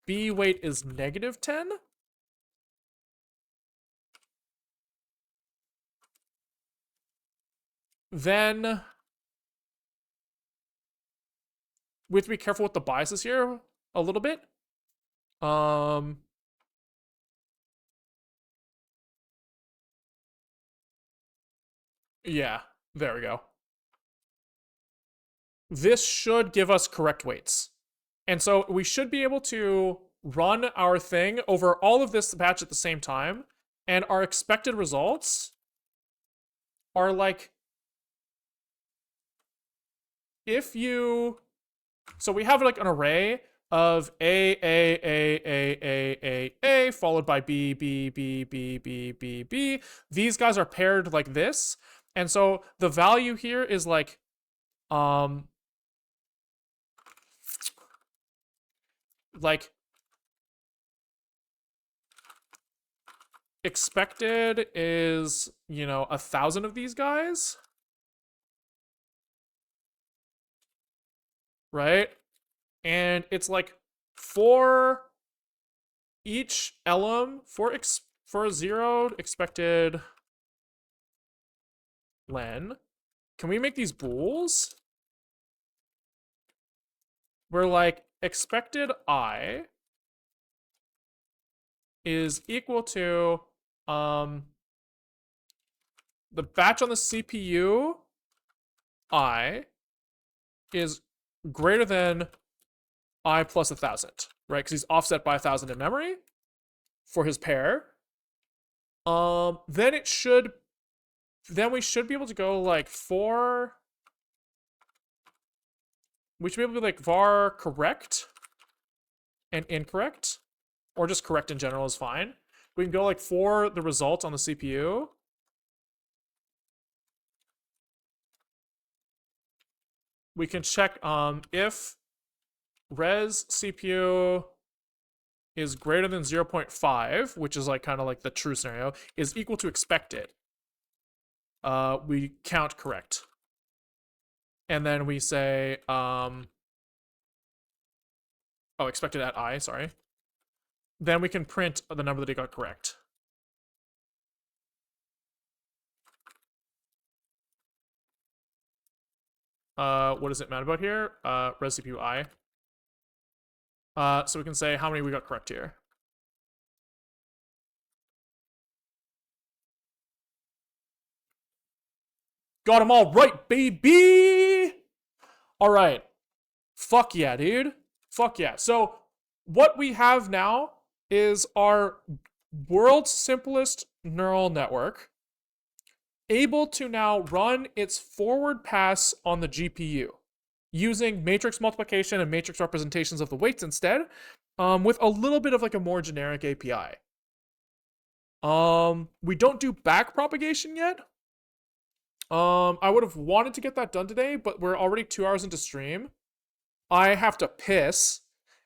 B weight is negative 10. Then we have to be careful with the biases here a little bit. Yeah, there we go. This should give us correct weights. And so we should be able to run our thing over all of this batch at the same time. And our expected results are like, if you, so we have like an array of A, followed by B, B, B, B, B, B, B. These guys are paired like this. And so the value here is like, like expected is, 1,000 of these guys, right? And it's like for each elem for a zeroed expected len, can we make these bools? Where like expected I is equal to the batch on the CPU I is greater than I plus 1,000, right? Because he's offset by 1,000 in memory for his pair. Then we should be able to go like we should be able to be like var correct and incorrect, or just correct in general is fine. We can go like for the result on the CPU. We can check if res CPU is greater than 0.5, which is like kind of like the true scenario, is equal to expected. We count correct. And then we say, expected at I, sorry. Then we can print the number that he got correct. What is it mad about here? Res CPU I. So we can say how many we got correct here. Got them all right, baby! All right. Fuck yeah, dude. Fuck yeah. So what we have now is our world's simplest neural network able to now run its forward pass on the GPU using matrix multiplication and matrix representations of the weights instead, with a little bit of like a more generic API. We don't do back propagation yet. I would have wanted to get that done today, but we're already 2 hours into stream. I have to piss,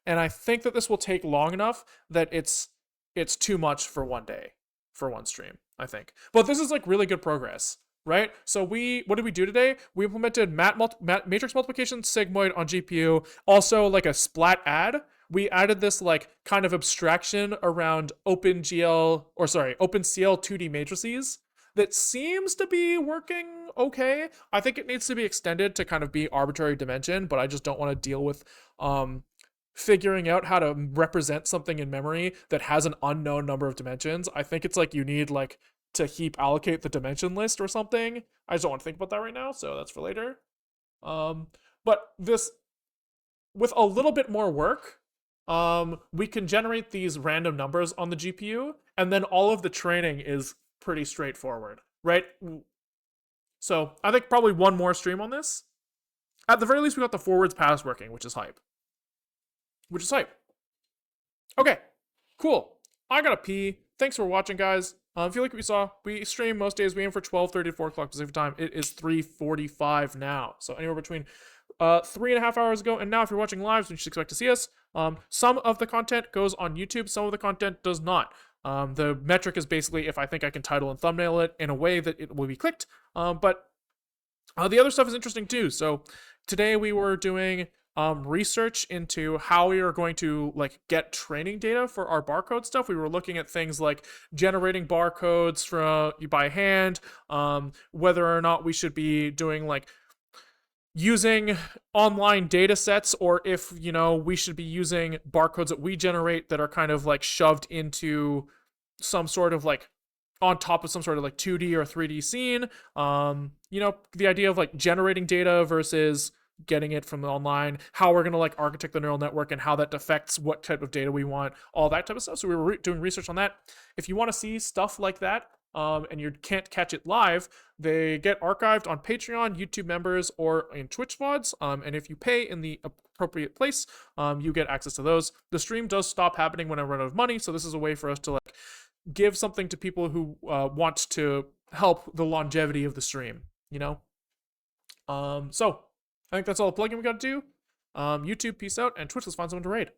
and I think that this will take long enough that it's too much for one day, for one stream, I think. But this is like really good progress, right? So what did we do today? We implemented matrix multiplication sigmoid on GPU, also like a splat add. We added this like kind of abstraction around OpenCL 2D matrices that seems to be working okay. I think it needs to be extended to kind of be arbitrary dimension, but I just don't want to deal with figuring out how to represent something in memory that has an unknown number of dimensions. I think it's like you need like to heap allocate the dimension list or something. I just don't want to think about that right now, so that's for later. But this, with a little bit more work, we can generate these random numbers on the GPU, and then all of the training is pretty straightforward, right? So I think probably one more stream on this. At the very least, we got the forwards pass working, which is hype. Okay, cool. I gotta pee. Thanks for watching, guys. If you like what you saw, we stream most days. We aim for 12:30 to 4 o'clock Pacific time. It is 3:45 now, so anywhere between 3.5 hours ago and now. If you're watching live, you should expect to see us. Some of the content goes on YouTube. Some of the content does not. The metric is basically if I think I can title and thumbnail it in a way that it will be clicked. But the other stuff is interesting too. So today we were doing research into how we are going to like get training data for our barcode stuff. We were looking at things like generating barcodes by hand, whether or not we should be doing like using online data sets, or if we should be using barcodes that we generate that are kind of like shoved into some sort of like on top of some sort of like 2D or 3D scene. The idea of like generating data versus getting it from online, how we're going to like architect the neural network and how that affects what type of data we want, all that type of stuff. So we were doing research on that. If you want to see stuff like that, and you can't catch it live, they get archived on Patreon, YouTube members, or in Twitch VODs. And if you pay in the appropriate place, you get access to those. The stream does stop happening when I run out of money, so this is a way for us to like give something to people who want to help the longevity of the stream. So I think that's all the plugging we got to do. YouTube, peace out, and Twitch, let's find someone to raid.